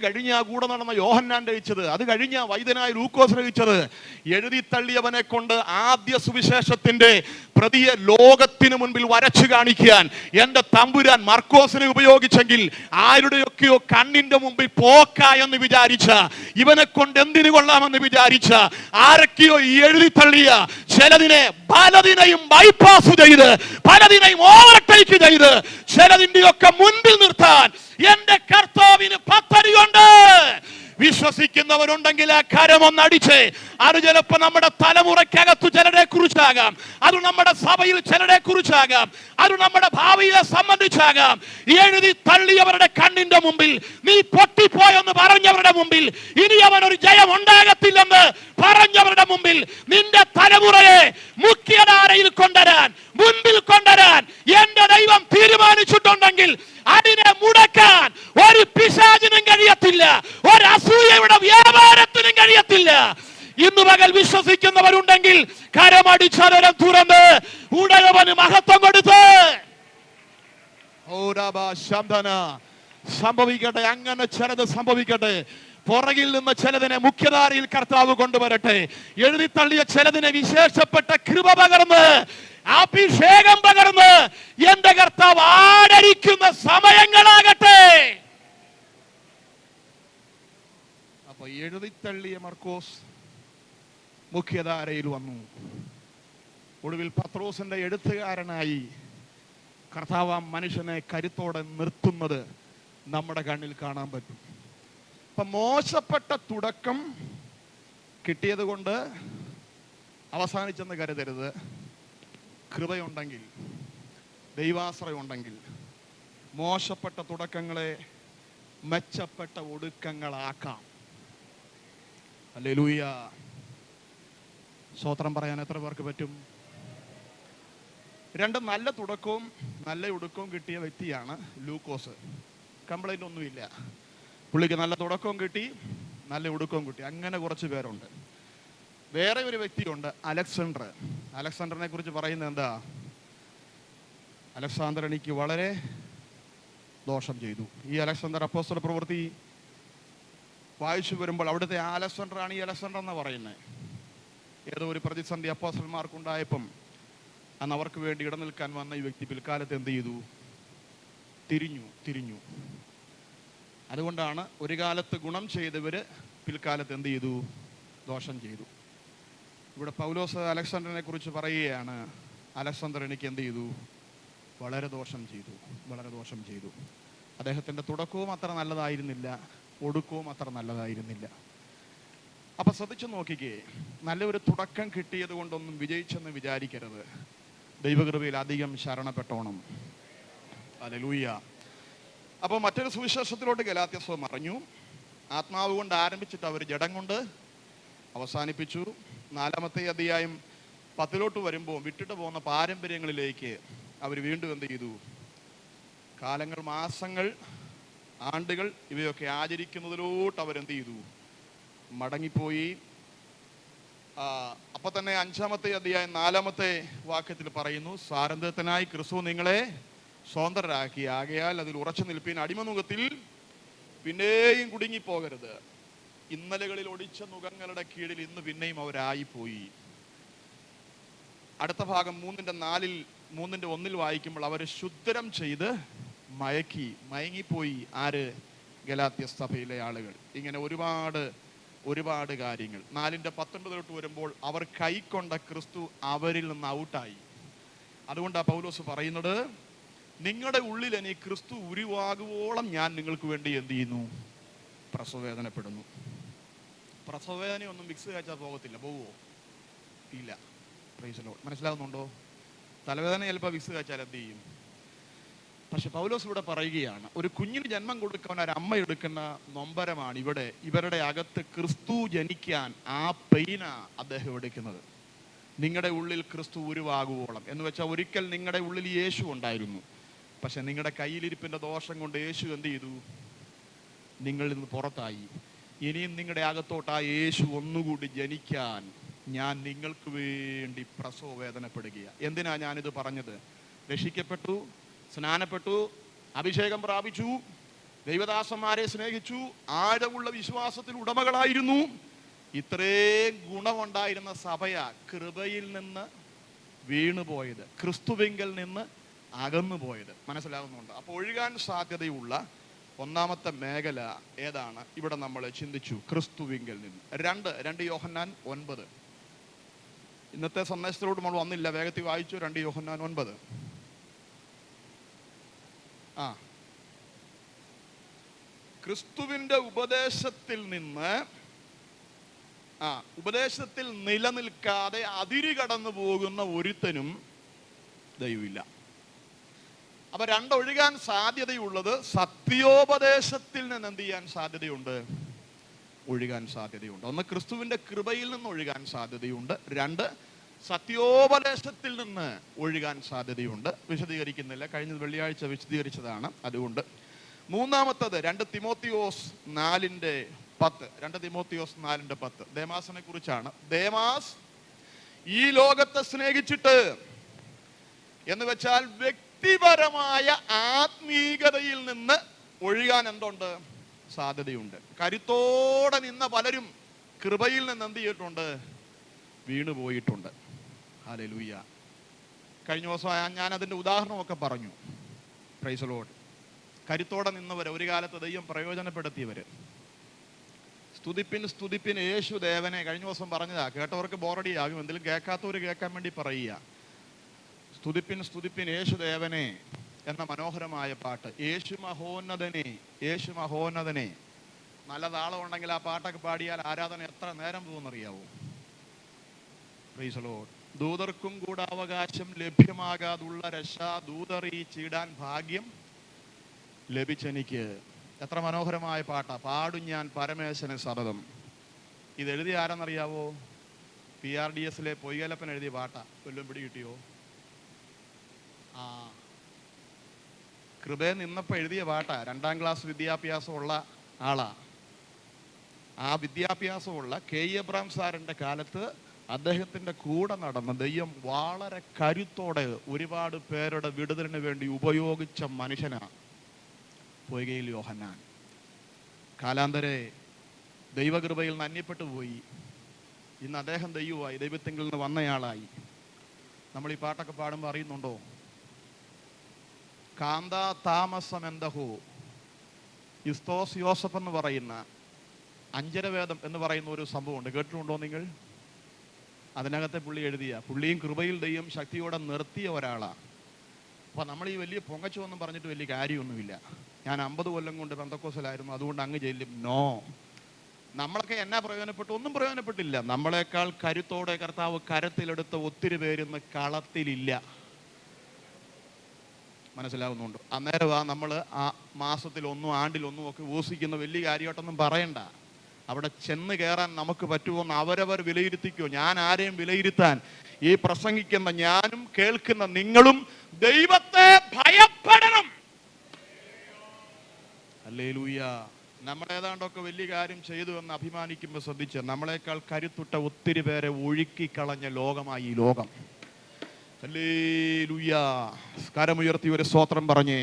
Speaker 2: കഴിഞ്ഞ് ആ കൂടെ നടന്ന യോഹന്നാൻ രചിച്ചത്, അത് കഴിഞ്ഞ വൈദ്യനായ ലൂക്കോസ് രചിച്ചത്. എഴുതി തള്ളിയവനെ കൊണ്ട് ആദ്യ സുവിശേഷത്തിന്റെ പ്രതിയെ ലോകത്തിന് മുൻപിൽ വരച്ചു കാണിക്കാൻ എൻ്റെ തമ്പുരാൻ മർക്കോസിനെ ഉപയോഗിച്ചെങ്കിൽ ആരുടെയൊക്കെയോ കണ്ണിന്റെ മുമ്പിൽ പോക്കായെന്ന് വിചാരിച്ച, ഇവനെ കൊണ്ട് എന്തിനു കൊള്ളാമെന്ന് വിചാരിച്ച ആരൊക്കെയോ എഴുതി തള്ളിയ ചിലതിനെ പലതിനെയും ബൈപ്പാസ് ചെയ്ത്, പലതിനെയും ഓവർടേക്ക് ചെയ്ത്, ചിലതിന്റെയൊക്കെ മുൻപിൽ നിർത്താൻ എന്റെ കർത്താവിന് പദ്ധതിയുണ്ട്. വിശ്വസിക്കുന്നവരുണ്ടെങ്കിൽ ആ കരമൊന്നടിച്ച്. അത് ചിലപ്പോ നമ്മുടെ തലമുറയ്ക്കകത്തു ചിലരെ കുറിച്ചാകാം, അത് നമ്മുടെ സഭയിൽ ചിലരെ കുറിച്ചാകാം, അത് നമ്മുടെ ഭാവിയെ സംബന്ധിച്ചാകാം. എഴുതി തള്ളിയവരുടെ കണ്ണിന്റെ മുമ്പിൽ, നീ പൊട്ടിപ്പോയെന്ന് പറഞ്ഞവരുടെ മുമ്പിൽ, ഇനി അവനൊരു ജയം ഉണ്ടാകത്തില്ലെന്ന് പറഞ്ഞവരുടെ മുമ്പിൽ നിന്റെ തലമുറയെ മുഖ്യധാരയിൽ കൊണ്ടുവരാൻ, മുൻപിൽ കൊണ്ടുവരാൻ എന്റെ ദൈവം തീരുമാനിച്ചിട്ടുണ്ടെങ്കിൽ അതിനെ മുടക്കാൻ ഒരു പിശാചിനും കഴിയത്തില്ല, ഒരു അസൂയയുടെ വ്യാപാരത്തിനും കഴിയത്തില്ല. ഇന്ന് പകൽ വിശ്വസിക്കുന്നവരുണ്ടെങ്കിൽ കരമടിച്ചരം തുറന്ന് ഉടയവന് മഹത്വം കൊടുത്ത് സംഭവിക്കട്ടെ. അങ്ങനെ ചിലത് സംഭവിക്കട്ടെ. പുറകിൽ നിന്ന് ചിലതിനെ മുഖ്യധാരയിൽ കർത്താവ് കൊണ്ടുവരട്ടെ. എഴുതി തള്ളിയ ചിലതിനെ വിശേഷപ്പെട്ട കൃപ പകർന്ന്, അഭിഷേകം പകർന്ന് എന്റെ കർത്താവ് ആദരിക്കുന്ന സമയങ്ങളാകട്ടെ. അപ്പൊ എഴുതിത്തള്ളിയ മർക്കോസ് മുഖ്യധാരയിൽ വന്നു. ഒടുവിൽ പത്രോസിന്റെ എഴുത്തുകാരനായി കർത്താവ് മനുഷ്യനെ കരുത്തോടെ നിർത്തുന്നത് നമ്മുടെ കണ്ണിൽ കാണാൻ പറ്റും. അപ്പൊ മോശപ്പെട്ട തുടക്കം കിട്ടിയത് കൊണ്ട് അവസാനിച്ചെന്ന് കരുതരുത്. കൃപയുണ്ടെങ്കിൽ, ദൈവാശ്രയം ഉണ്ടെങ്കിൽ മോശപ്പെട്ട തുടക്കങ്ങളെ മെച്ചപ്പെട്ട ഒടുക്കങ്ങളാക്കാം. ഹല്ലേലൂയ. സ്തോത്രം പറയാൻ എത്ര പേർക്ക് പറ്റും? രണ്ട് നല്ല തുടക്കവും നല്ല ഒടുക്കവും കിട്ടിയ വ്യക്തിയാണ് ലൂക്കോസ്. കംപ്ലൈന്റ് ഒന്നുമില്ല. പുള്ളിക്ക് നല്ല തുടക്കവും കിട്ടി, നല്ല ഒടുക്കവും കിട്ടി. അങ്ങനെ കുറച്ച് പേരുണ്ട്. വേറെ ഒരു വ്യക്തിയുണ്ട്, അലക്സാണ്ടർ. അലക്സാണ്ടറിനെ കുറിച്ച് പറയുന്നത് എന്താ? അലക്സാണ്ടർ എനിക്ക് വളരെ ദോഷം ചെയ്തു. ഈ അലക്സാണ്ടർ അപ്പോസ്തല പ്രവൃത്തി വായിച്ചു വരുമ്പോൾ അവിടുത്തെ അലക്സാണ്ടറാണ് ഈ അലക്സാണ്ടർ എന്ന് പറയുന്നത്. ഏതോ ഒരു പ്രതിസന്ധി അപ്പോസ്തലന്മാർക്കുണ്ടായപ്പം അന്ന് അവർക്ക് വേണ്ടി ഇടനിൽക്കാൻ വന്ന ഈ വ്യക്തി പിൽക്കാലത്ത് എന്ത് ചെയ്തു? തിരിഞ്ഞു. അതുകൊണ്ടാണ് ഒരു കാലത്ത് ഗുണം ചെയ്തവര് പിൽക്കാലത്ത് എന്ത് ചെയ്തു? ദോഷം ചെയ്തു. ഇവിടെ പൗലോസ് അലക്സാണ്ടറിനെ കുറിച്ച് പറയുകയാണ്, അലക്സാണ്ടർ എനിക്ക് എന്ത് ചെയ്തു? വളരെ ദോഷം ചെയ്തു. അദ്ദേഹത്തിൻ്റെ തുടക്കവും അത്ര നല്ലതായിരുന്നില്ല, ഒടുക്കവും അത്ര നല്ലതായിരുന്നില്ല. അപ്പൊ ശ്രദ്ധിച്ചു നോക്കിക്കേ, നല്ലൊരു തുടക്കം കിട്ടിയത് കൊണ്ടൊന്നും വിജയിച്ചെന്ന് വിചാരിക്കരുത്. ദൈവകൃപയിൽ അധികം ശരണപ്പെട്ടോണം. ഹല്ലേലൂയ. അപ്പോൾ മറ്റൊരു സുവിശേഷത്തിലോട്ട് ഗലാത്യസഭ മറിഞ്ഞു. ആത്മാവ് കൊണ്ട് ആരംഭിച്ചിട്ട് അവർ ജഡം കൊണ്ട് അവസാനിപ്പിച്ചു. 4-ാമത്തെ അധ്യായം 10 വരുമ്പോൾ വിട്ടിട്ട് പോകുന്ന പാരമ്പര്യങ്ങളിലേക്ക് അവർ വീണ്ടും എന്ത് ചെയ്തു? കാലങ്ങൾ, മാസങ്ങൾ, ആണ്ടുകൾ ഇവയൊക്കെ ആചരിക്കുന്നതിലോട്ട് അവരെന്ത് ചെയ്തു? മടങ്ങിപ്പോയി. അപ്പൊ തന്നെ 5-ാമത്തെ അധ്യായം 4-ാമത്തെ വാക്യത്തിൽ പറയുന്നു, സ്വാതന്ത്ര്യത്തിനായി ക്രിസ്തു നിങ്ങളെ സ്വതന്ത്രരാക്കി, ആകയാൽ അതിൽ ഉറച്ചു നിൽപ്പീൻ, അടിമനുഖത്തിൽ പിന്നെയും കുടുങ്ങിപ്പോകരുത്. ഇന്നലകളിൽ ഒടിച്ച നുകങ്ങളുടെ കീഴിൽ ഇന്ന് പിന്നെയും അവരായിപ്പോയി. അടുത്ത ഭാഗം 3:1 വായിക്കുമ്പോൾ അവർ ശുദ്ധരം ചെയ്ത് മയങ്ങിപ്പോയി. ആര്? ഗലാത്യ സഭയിലെ ആളുകൾ. ഇങ്ങനെ ഒരുപാട് കാര്യങ്ങൾ. 4:19 വരുമ്പോൾ അവർ കൈക്കൊണ്ട ക്രിസ്തു അവരിൽ നിന്ന് ഔട്ടായി. അതുകൊണ്ടാണ് പൗലോസ് പറയുന്നത്, നിങ്ങളുടെ ഉള്ളിൽ ഇനി ക്രിസ്തു ഉരുവാകുവോളം ഞാൻ നിങ്ങൾക്ക് വേണ്ടി എന്ത് ചെയ്യുന്നു? പ്രസവവേദനപ്പെടുന്നു. പ്രസവവേദനയൊന്നും വിക്സ് കാച്ചാൽ പോകത്തില്ല. പോവോ? ഇല്ല. Price the Lord. മനസ്സിലാവുന്നുണ്ടോ? തലവേദന ചിലപ്പോൾ വിക്സ് കാച്ചാൽ എന്ത് ചെയ്യും? പക്ഷെ പൗലോസ് ഇവിടെ പറയുകയാണ്, ഒരു കുഞ്ഞിന് ജന്മം കൊടുക്കാൻ ഒരു അമ്മ എടുക്കുന്ന നൊമ്പരമാണ് ഇവരുടെ അകത്ത് ക്രിസ്തു ജനിക്കാൻ ആ പെയിന അദ്ദേഹം എടുക്കുന്നത്. നിങ്ങളുടെ ഉള്ളിൽ ക്രിസ്തു ഉരുവാകുവോളം എന്ന് വെച്ചാൽ, ഒരിക്കൽ നിങ്ങളുടെ ഉള്ളിൽ യേശു ഉണ്ടായിരുന്നു. പക്ഷെ നിങ്ങളുടെ കയ്യിലിരിപ്പിന്റെ ദോഷം കൊണ്ട് യേശു എന്ത് ചെയ്തു? നിങ്ങളിൽ നിന്ന് പുറത്തായി. ഇനിയും നിങ്ങളുടെ അകത്തോട്ട് ആ യേശു ഒന്നുകൂടി ജനിക്കാൻ ഞാൻ നിങ്ങൾക്ക് വേണ്ടി പ്രസവ വേദനപ്പെടുകയാണ്. എന്തിനാ ഞാനിത് പറഞ്ഞത്? രക്ഷിക്കപ്പെട്ടു, സ്നാനപ്പെട്ടു, അഭിഷേകം പ്രാപിച്ചു, ദൈവദാസന്മാരെ സ്നേഹിച്ചു, ആഴമുള്ള വിശ്വാസത്തിൽ ഉടമകളായിരുന്നു. ഇത്രയും ഗുണമുണ്ടായിരുന്ന സഭയാ കൃപയിൽ നിന്ന് വീണുപോയത്, ക്രിസ്തുവിങ്കൽ നിന്ന് അകന്നുപോയത്. മനസ്സിലാകുന്നുണ്ട്? അപ്പോൾ ഒഴുകാൻ സാധ്യതയുള്ള 1-ാമത്തെ മേഖല ഏതാണ്? ഇവിടെ നമ്മൾ ചിന്തിച്ചു, ക്രിസ്തുവിങ്കൽ നിന്ന്. 2 യോഹന്നാൻ 9. ഇന്നത്തെ സന്ദേശത്തിലോട്ട് നമ്മൾ വന്നില്ല, വേഗത്തിൽ വായിച്ചു. 2 യോഹന്നാൻ 9. ക്രിസ്തുവിന്റെ ഉപദേശത്തിൽ നിലനിൽക്കാതെ അതിര് കടന്നു പോകുന്ന ഒരുത്തനും ദൈവമില്ല. അപ്പൊ 2 ഒഴുകാൻ സാധ്യതയുള്ളത്, സത്യോപദേശത്തിൽ നിന്ന് എന്ത് ചെയ്യാൻ സാധ്യതയുണ്ട്? ഒഴുകാൻ സാധ്യതയുണ്ട്. 1, ക്രിസ്തുവിന്റെ കൃപയിൽ നിന്ന് ഒഴുകാൻ സാധ്യതയുണ്ട്. 2, സത്യോപദേശത്തിൽ നിന്ന് ഒഴുകാൻ സാധ്യതയുണ്ട്. വിശദീകരിക്കുന്നില്ല, കഴിഞ്ഞ വെള്ളിയാഴ്ച വിശദീകരിച്ചതാണ്. അതുകൊണ്ട് 3-ാമത്തത് 2 തിമോത്തിയോസ് 4:10. 2 തിമോത്തിയോസ് 4:10 ദേമാസിനെ കുറിച്ചാണ്. ദേമാസ് ഈ ലോകത്തെ സ്നേഹിച്ചിട്ട്, എന്ന് വെച്ചാൽ വ്യക്തിപരമായ ആത്മീകതയിൽ നിന്ന് ഒഴുകാൻ എന്തുണ്ട്? സാധ്യതയുണ്ട്. കരുത്തോടെ നിന്ന പലരും കൃപയിൽ നിന്ന് എന്ത് ചെയ്തിട്ടുണ്ട്? വീണുപോയിട്ടുണ്ട്. ഹല്ലേലൂയ. കഴിഞ്ഞ ദിവസം ഞാൻ അതിൻ്റെ ഉദാഹരണമൊക്കെ പറഞ്ഞു. Praise the Lord. കരുത്തോടെ നിന്നവർ, ഒരു കാലത്ത് ദൈവം പ്രയോജനപ്പെടുത്തിയവര്. സ്തുതിപ്പിൻ യേശു ദേവനെ കഴിഞ്ഞ ദിവസം പറഞ്ഞതാ. കേട്ടവർക്ക് ബോറടി ആകും, എന്തെങ്കിലും കേൾക്കാത്തവർ കേൾക്കാൻ വേണ്ടി പറയുക. സ്തുതിപ്പിൻ യേശു ദേവനെ എന്ന മനോഹരമായ പാട്ട്. യേശു മഹോന്നതനെ. നല്ല താളം ഉണ്ടെങ്കിൽ ആ പാട്ടൊക്കെ പാടിയാൽ ആരാധന എത്ര നേരം പോകുന്നറിയാവോ? Praise the Lord. ദൂതർക്കും കൂടെ അവകാശം ലഭ്യമാകാതുള്ള രക്ഷ ദൂതറിയിച്ചിടാൻ ഭാഗ്യം ലഭിച്ചെനിക്ക്. എത്ര മനോഹരമായ പാട്ടാ. പാടും ഞാൻ പരമേശ്വരന് സതതം. ഇത് എഴുതിയ ആരെന്നറിയാവോ? PRDS പൊയ്യലപ്പൻ എഴുതിയ പാട്ടാ. വല്ലതും പിടി കിട്ടിയോ? കൃപയെ നിന്നപ്പോൾ എഴുതിയ പാട്ടാ. 2-ാം ക്ലാസ് വിദ്യാഭ്യാസമുള്ള ആളാ. ആ വിദ്യാഭ്യാസമുള്ള K. എബ്രഹാം സാറിൻ്റെ കാലത്ത് അദ്ദേഹത്തിൻ്റെ കൂടെ നടന്ന ദൈവം വളരെ കരുത്തോടെ ഒരുപാട് പേരുടെ വിടുതലിന് വേണ്ടി ഉപയോഗിച്ച മനുഷ്യനാ പൊയ്കയിൽ യോഹന്നാൻ. കാലാന്തരെ ദൈവകൃപയിൽ നിന്ന് അന്യപ്പെട്ടു പോയി. ഇന്ന് അദ്ദേഹം ദൈവമായി, ദൈവത്തിങ്കിൽ നിന്ന് വന്നയാളായി. നമ്മൾ ഈ പാട്ടൊക്കെ പാടുമ്പോൾ അറിയുന്നുണ്ടോ? കാന്ത താമസം എന്തഹോ ഇസ്തോസ് യോസഫ് എന്ന് പറയുന്ന അഞ്ചരവേദം എന്ന് പറയുന്ന ഒരു സംഭവമുണ്ട്. കേട്ടിട്ടുണ്ടോ നിങ്ങൾ? അതിനകത്തെ പുള്ളി എഴുതിയ, പുള്ളിയും കൃപയിൽ ദൈവം ശക്തിയോടെ നിർത്തിയ ഒരാളാണ്. അപ്പോൾ നമ്മൾ ഈ വലിയ പൊങ്ങച്ചൊന്നും പറഞ്ഞിട്ട് വലിയ കാര്യമൊന്നുമില്ല. ഞാൻ 50 കൊല്ലം കൊണ്ട് പെന്തക്കോസ്തലായിരുന്നു, അതുകൊണ്ട് അങ്ങ് ചെല്ലും. നോ, നമ്മളൊക്കെ എന്നാ പ്രയോജനപ്പെട്ടു? ഒന്നും പ്രയോജനപ്പെട്ടില്ല. നമ്മളെക്കാൾ കരുത്തോടെ കർത്താവ് കരത്തിലെടുത്ത ഒത്തിരി പേരിന്ന് കളത്തിലില്ല. മനസ്സിലാവുന്നുണ്ടോ? അന്നേരം നമ്മൾ ആ മാസത്തിലൊന്നും ആണ്ടിലൊന്നും ഒക്കെ ഊസിക്കുന്ന വലിയ കാര്യമായിട്ടൊന്നും പറയണ്ട. അവിടെ ചെന്ന് കയറാൻ നമുക്ക് പറ്റുമെന്ന് അവരവർ വിലയിരുത്തിക്കോ. ഞാൻ ആരെയും വിലയിരുത്താൻ, ഈ പ്രസംഗിക്കുന്ന ഞാനും കേൾക്കുന്ന നിങ്ങളും ദൈവത്തെ ഭയപ്പെടണം. ഹല്ലേലൂയ. നമ്മളേതാണ്ടൊക്കെ വലിയ കാര്യം ചെയ്തു എന്ന് അഭിമാനിക്കുമ്പോൾ ശ്രദ്ധിച്ച്, നമ്മളെക്കാൾ കരുത്തുറ്റ ഒത്തിരി പേരെ ഒഴുക്കിക്കളഞ്ഞ ലോകമായി ഈ ലോകം. ഹല്ലേലൂയ. കരമുയർത്തി ഒരു സ്തോത്രം പറഞ്ഞേ.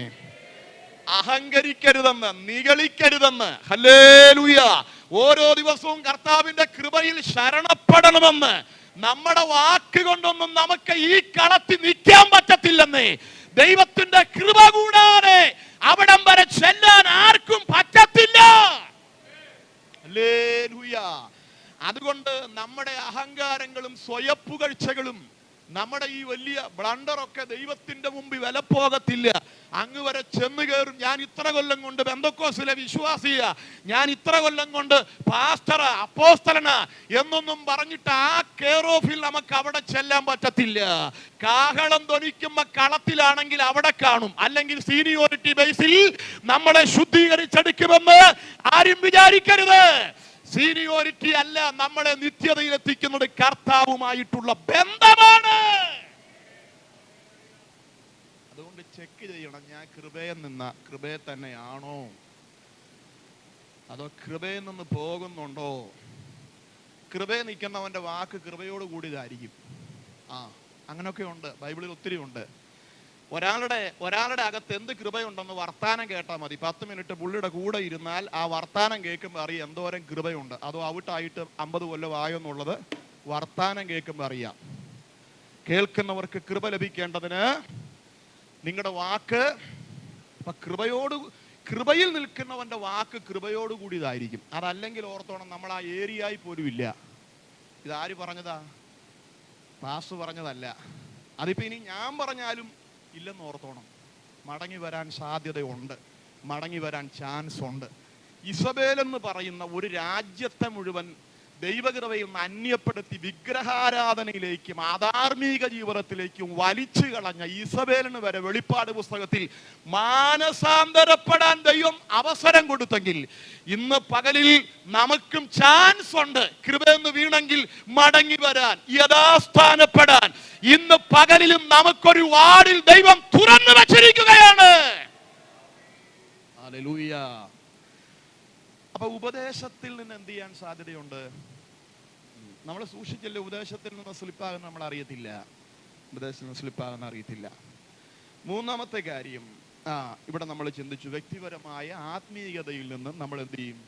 Speaker 2: അഹങ്കരിക്കരുതെന്ന്, നിഗളിക്കരുതെന്ന്. ഹല്ലേലൂയ. ഓരോ ദിവസവും കർത്താവിന്റെ കൃപയിൽ ശരണപ്പെടണമെന്ന്. നമ്മുടെ വാക്ക് കൊണ്ടൊന്നും നമുക്ക് ഈ കളത്തിൽ നിൽക്കാൻ പറ്റത്തില്ലെന്നേ. ദൈവത്തിന്റെ കൃപ കൂടാതെ അവിടം വരെ ചെല്ലാൻ ആർക്കും പറ്റത്തില്ല. ഹല്ലേലൂയ. അതുകൊണ്ട് നമ്മുടെ അഹങ്കാരങ്ങളും സ്വയപ്പുകഴ്ചകളും, നമ്മുടെ ഈ വലിയ ബ്ലണ്ടറൊക്കെ ദൈവത്തിന്റെ മുമ്പിൽ വിലപ്പോകത്തില്ല. അങ്ങ് വരെ ചെന്ന് കയറും. ഞാൻ ഇത്ര കൊല്ലം കൊണ്ട് പെന്തക്കോസ്തിലെ വിശ്വാസിയ, ഞാൻ ഇത്ര കൊല്ലം കൊണ്ട് പാസ്റ്റർ, അപ്പോസ്തലന എന്നൊന്നും പറഞ്ഞിട്ട് ആ കെയർ ഓഫിൽ നമുക്ക് അവിടെ ചെല്ലാൻ പറ്റത്തില്ല. കാഹളം ധ്വനിക്കുമ്പോ കളത്തിലാണെങ്കിൽ അവിടെ കാണും, അല്ലെങ്കിൽ സീനിയോറിറ്റി ബേസിൽ നമ്മളെ ശുദ്ധീകരിച്ചെടുക്കുമെന്ന് ആരും വിചാരിക്കരുത്. സീനിയോറിറ്റി അല്ല, നമ്മളെ നിത്യതയിൽ എത്തിക്കുന്നത് കർത്താവുമായിട്ടുള്ള ബന്ധമാണ്. അതുകൊണ്ട് ചെക്ക് ചെയ്യണം, ഞാൻ കൃപയിൽ നിന്ന കൃപയെ തന്നെയാണോ, അതോ കൃപയിൽ നിന്ന് പോകുന്നുണ്ടോ? കൃപയെ നിൽക്കുന്നവന്റെ വാക്ക് കൃപയോട് കൂടിയതായിരിക്കും. അങ്ങനെയൊക്കെ ഉണ്ട്, ബൈബിളിൽ ഒത്തിരി ഉണ്ട്. ഒരാളുടെ അകത്ത് എന്ത് കൃപയുണ്ടെന്ന് വർത്താനം കേട്ടാൽ മതി. 10 മിനിറ്റ് പുള്ളിയുടെ കൂടെ ഇരുന്നാൽ ആ വർത്താനം കേൾക്കുമ്പോൾ അറിയാം എന്തോരം കൃപയുണ്ട്. അതോ ഔട്ടായിട്ട് 50 കൊല്ലം ആയെന്നുള്ളത് വർത്താനം കേൾക്കുമ്പോൾ അറിയാം. കേൾക്കുന്നവർക്ക് കൃപ ലഭിക്കേണ്ടതിന് നിങ്ങളുടെ വാക്ക് കൃപയിൽ നിൽക്കുന്നവന്റെ വാക്ക് കൃപയോട് കൂടിയതായിരിക്കും. അതല്ലെങ്കിൽ ഓർത്തോണം, നമ്മൾ ആ ഏരിയയിൽ പോലും ഇല്ല. ഇതാര് പറഞ്ഞതാ? പാസ് പറഞ്ഞതല്ല. അതിപ്പോ ഇനി ഞാൻ പറഞ്ഞാലും ഇല്ലെന്ന് ഓർത്തോണം. മടങ്ങി വരാൻ സാധ്യതയുണ്ട്, മടങ്ങി വരാൻ ചാൻസ് ഉണ്ട്. ഇസബേൽ എന്ന് പറയുന്ന ഒരു രാജ്യത്തെ മുഴുവൻ ദൈവകൃപയിൽ നിന്ന് അന്യപ്പെടുത്തി വിഗ്രഹാരാധനയിലേക്കും ആധാർമിക ജീവിതത്തിലേക്കും വലിച്ചു കളഞ്ഞ ഇസബേലിന് വരെ വെളിപ്പാട് പുസ്തകത്തിൽ മാനസാന്തരപ്പെടാൻ ദൈവം അവസരം കൊടുത്തെങ്കിൽ, ഇന്ന് പകലിൽ നമുക്കും ചാൻസ് ഉണ്ട്. കൃപയെന്ന് വീണെങ്കിൽ മടങ്ങി വരാൻ, യഥാസ്ഥാനപ്പെടാൻ ഇന്ന് പകലിലും നമുക്കൊരു വാതിൽ ദൈവം തുറന്നു വച്ചിരിക്കുകയാണ്. ഹല്ലേലൂയ. അപ്പൊ ഉപദേശത്തിൽ നിന്ന് എന്ത് ചെയ്യാൻ സാധ്യതയുണ്ട്? നമ്മൾ സൂക്ഷിച്ചില്ല, ഉപദേശത്തിൽ നിന്ന് സ്ലിപ്പാകുന്ന നമ്മൾ അറിയത്തില്ല. ഉപദേശത്തിൽ നിന്ന് സ്ലിപ്പാകുന്ന അറിയത്തില്ല. മൂന്നാമത്തെ കാര്യം, ഇവിടെ നമ്മൾ ചിന്തിച്ചു, വ്യക്തിപരമായ ആത്മീയതയിൽ നിന്ന് നമ്മൾ എന്ത് ചെയ്യും?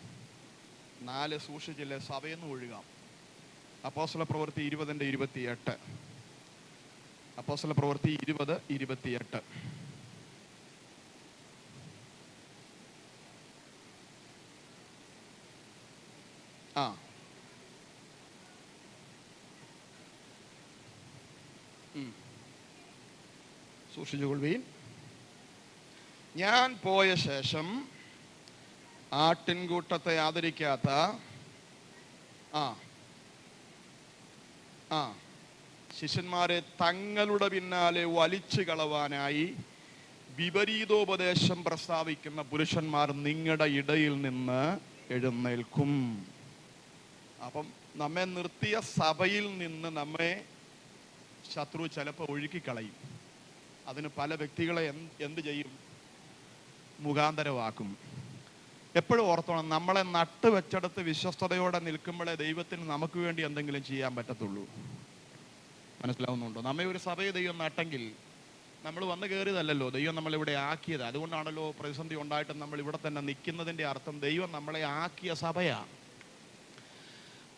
Speaker 2: 4 സൂക്ഷിച്ചില്ല, സഭയിൽ നിന്ന് ഒഴുകാം. അപ്പോസ്തല പ്രവൃത്തി 20:28. അപ്പോസ്തല പ്രവൃത്തി 20:28. സൂക്ഷിച്ചുകൊള്ളുവീൻ. ഞാൻ പോയ ശേഷം ആട്ടിൻകൂട്ടത്തെ ആദരിക്കാത്ത ശിഷ്യന്മാരെ തങ്ങളുടെ പിന്നാലെ വലിച്ചു കളവാനായി വിപരീതോപദേശം പ്രസ്താവിക്കുന്ന പുരുഷന്മാർ നിങ്ങളുടെ ഇടയിൽ നിന്ന് എഴുന്നേൽക്കും. അപ്പം നമ്മെ നിർത്തിയ സഭയിൽ നിന്ന് നമ്മെ ശത്രു ചിലപ്പോൾ ഒഴുക്കിക്കളയും. അതിന് പല വ്യക്തികളെ എന്ത് ചെയ്യും? മുഖാന്തരമാക്കും. എപ്പോഴും ഓർത്തോണം, നമ്മളെ നട്ടുവെച്ചെടുത്ത് വിശ്വസ്തയോടെ നിൽക്കുമ്പോഴേ ദൈവത്തിന് നമുക്ക് വേണ്ടി എന്തെങ്കിലും ചെയ്യാൻ പറ്റത്തുള്ളൂ. മനസ്സിലാവുന്നുണ്ടോ? നമ്മെ ഒരു സഭയെ ദൈവം നട്ടെങ്കിൽ നമ്മൾ വന്ന് കയറിയതല്ലല്ലോ, ദൈവം നമ്മളിവിടെ ആക്കിയത്. അതുകൊണ്ടാണല്ലോ പ്രതിസന്ധി ഉണ്ടായിട്ട് നമ്മൾ ഇവിടെ തന്നെ നിൽക്കുന്നതിൻ്റെ അർത്ഥം ദൈവം നമ്മളെ ആക്കിയ സഭയാണ്.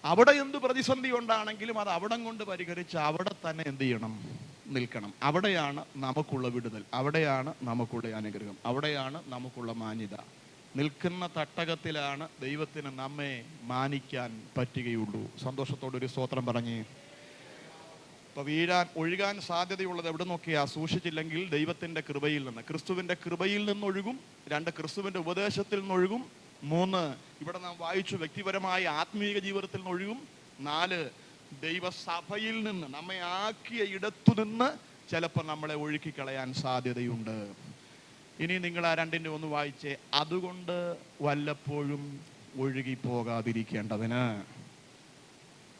Speaker 2: അവിടെ എന്ത് പ്രതിസന്ധി ഉണ്ടാണെങ്കിലും അത് അവിടം കൊണ്ട് പരിഹരിച്ച് അവിടെ തന്നെ എന്ത് ചെയ്യണം? നിൽക്കണം. അവിടെയാണ് നമുക്കുള്ള വിടുതൽ, അവിടെയാണ് നമുക്കുള്ള അനുഗ്രഹം, അവിടെയാണ് നമുക്കുള്ള മാന്യത. നിൽക്കുന്ന തട്ടകത്തിലാണ് ദൈവത്തിന് നമ്മെ മാനിക്കാൻ പറ്റുകയുള്ളൂ. സന്തോഷത്തോടൊരു സ്തോത്രം പറഞ്ഞേ. ഇപ്പൊ ഒഴുകാൻ സാധ്യതയുള്ളത് എവിടെ നോക്കിയാ? സൂക്ഷിച്ചില്ലെങ്കിൽ ദൈവത്തിന്റെ കൃപയിൽ നിന്ന്, ക്രിസ്തുവിന്റെ കൃപയിൽ നിന്നൊഴുകും. 2, ക്രിസ്തുവിന്റെ ഉപദേശത്തിൽ നിന്നൊഴുകും. 3, ഇവിടെ നാം വായിച്ചു, വ്യക്തിപരമായ ആത്മീയ ജീവിതത്തിൽ നിന്നൊഴുകും. 4, ദൈവസഭയിൽ നിന്ന്, നമ്മെ ആക്കിയ ഇടത്തു നിന്ന് ചിലപ്പോൾ നമ്മളെ ഒഴുക്കിക്കളയാൻ സാധ്യതയുണ്ട്. ഇനി നിങ്ങൾ ആ 2ന്റെ ഒന്ന് വായിച്ചേ. അതുകൊണ്ട് വല്ലപ്പോഴും ഒഴുകിപ്പോകാതിരിക്കേണ്ടതിന്.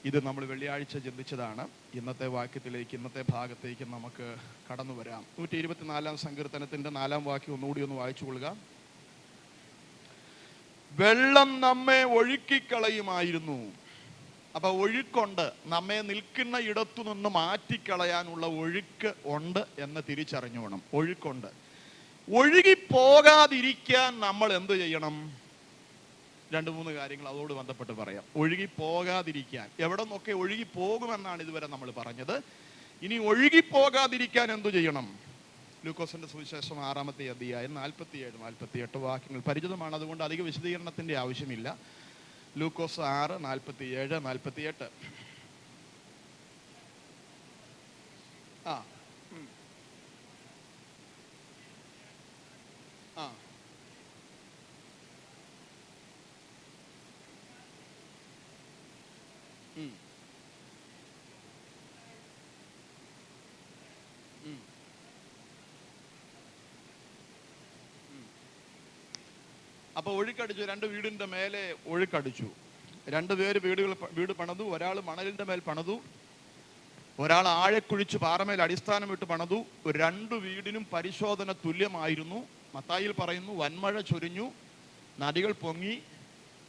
Speaker 2: ഇത് നമ്മൾ വെള്ളിയാഴ്ച ചിന്തിച്ചതാണ്. ഇന്നത്തെ വാക്യത്തിലേക്ക്, ഇന്നത്തെ ഭാഗത്തേക്ക് നമുക്ക് കടന്നു വരാം. 124 സങ്കീർത്തനത്തിന്റെ 4 വാക്യം ഒന്നുകൂടി ഒന്ന് വായിച്ചു കൊള്ളുക. വെള്ളം നമ്മെ ഒഴുക്കിക്കളയുമായിരുന്നു. അപ്പൊ ഒഴുക്കുണ്ട്, നമ്മെ നിൽക്കുന്ന ഇടത്തു നിന്ന് മാറ്റിക്കളയാനുള്ള ഒഴുക്ക് ഉണ്ട് എന്ന് തിരിച്ചറിഞ്ഞോണം. ഒഴുക്കുണ്ട്. ഒഴുകിപ്പോകാതിരിക്കാൻ നമ്മൾ എന്ത് ചെയ്യണം? 2-3 കാര്യങ്ങൾ അതോട് ബന്ധപ്പെട്ട് പറയാം. ഒഴുകിപ്പോകാതിരിക്കാൻ, എവിടെ നിന്നൊക്കെ ഒഴുകിപ്പോകുമെന്നാണ് ഇതുവരെ നമ്മൾ പറഞ്ഞത്. ഇനി ഒഴുകിപ്പോകാതിരിക്കാൻ എന്തു ചെയ്യണം? ലൂക്കോസിന്റെ സുവിശേഷം 6-ാമത്തെ അധ്യായം 47-48 വാക്യങ്ങൾ പരിചിതമാണ്, അതുകൊണ്ട് അധിക വിശദീകരണത്തിന്റെ ആവശ്യമില്ല. ലൂക്കോസ് 6:47-48. ആ ആ അപ്പൊ ഒഴുക്കടിച്ചു. 2 വീടിന്റെ മേലെ ഒഴുക്കടിച്ചു. 2 പേര് വീട് പണിതു. ഒരാൾ മണലിന്റെ മേൽ പണിതു, ഒരാൾ ആഴക്കുഴിച്ച് പാറമേൽ അടിസ്ഥാനം ഇട്ട് പണിതു. 2 വീടിനും പരിശോധന തുല്യമായിരുന്നു. മത്തായിയിൽ പറയുന്നു, വൻമഴ ചൊരിഞ്ഞു, നദികൾ പൊങ്ങി,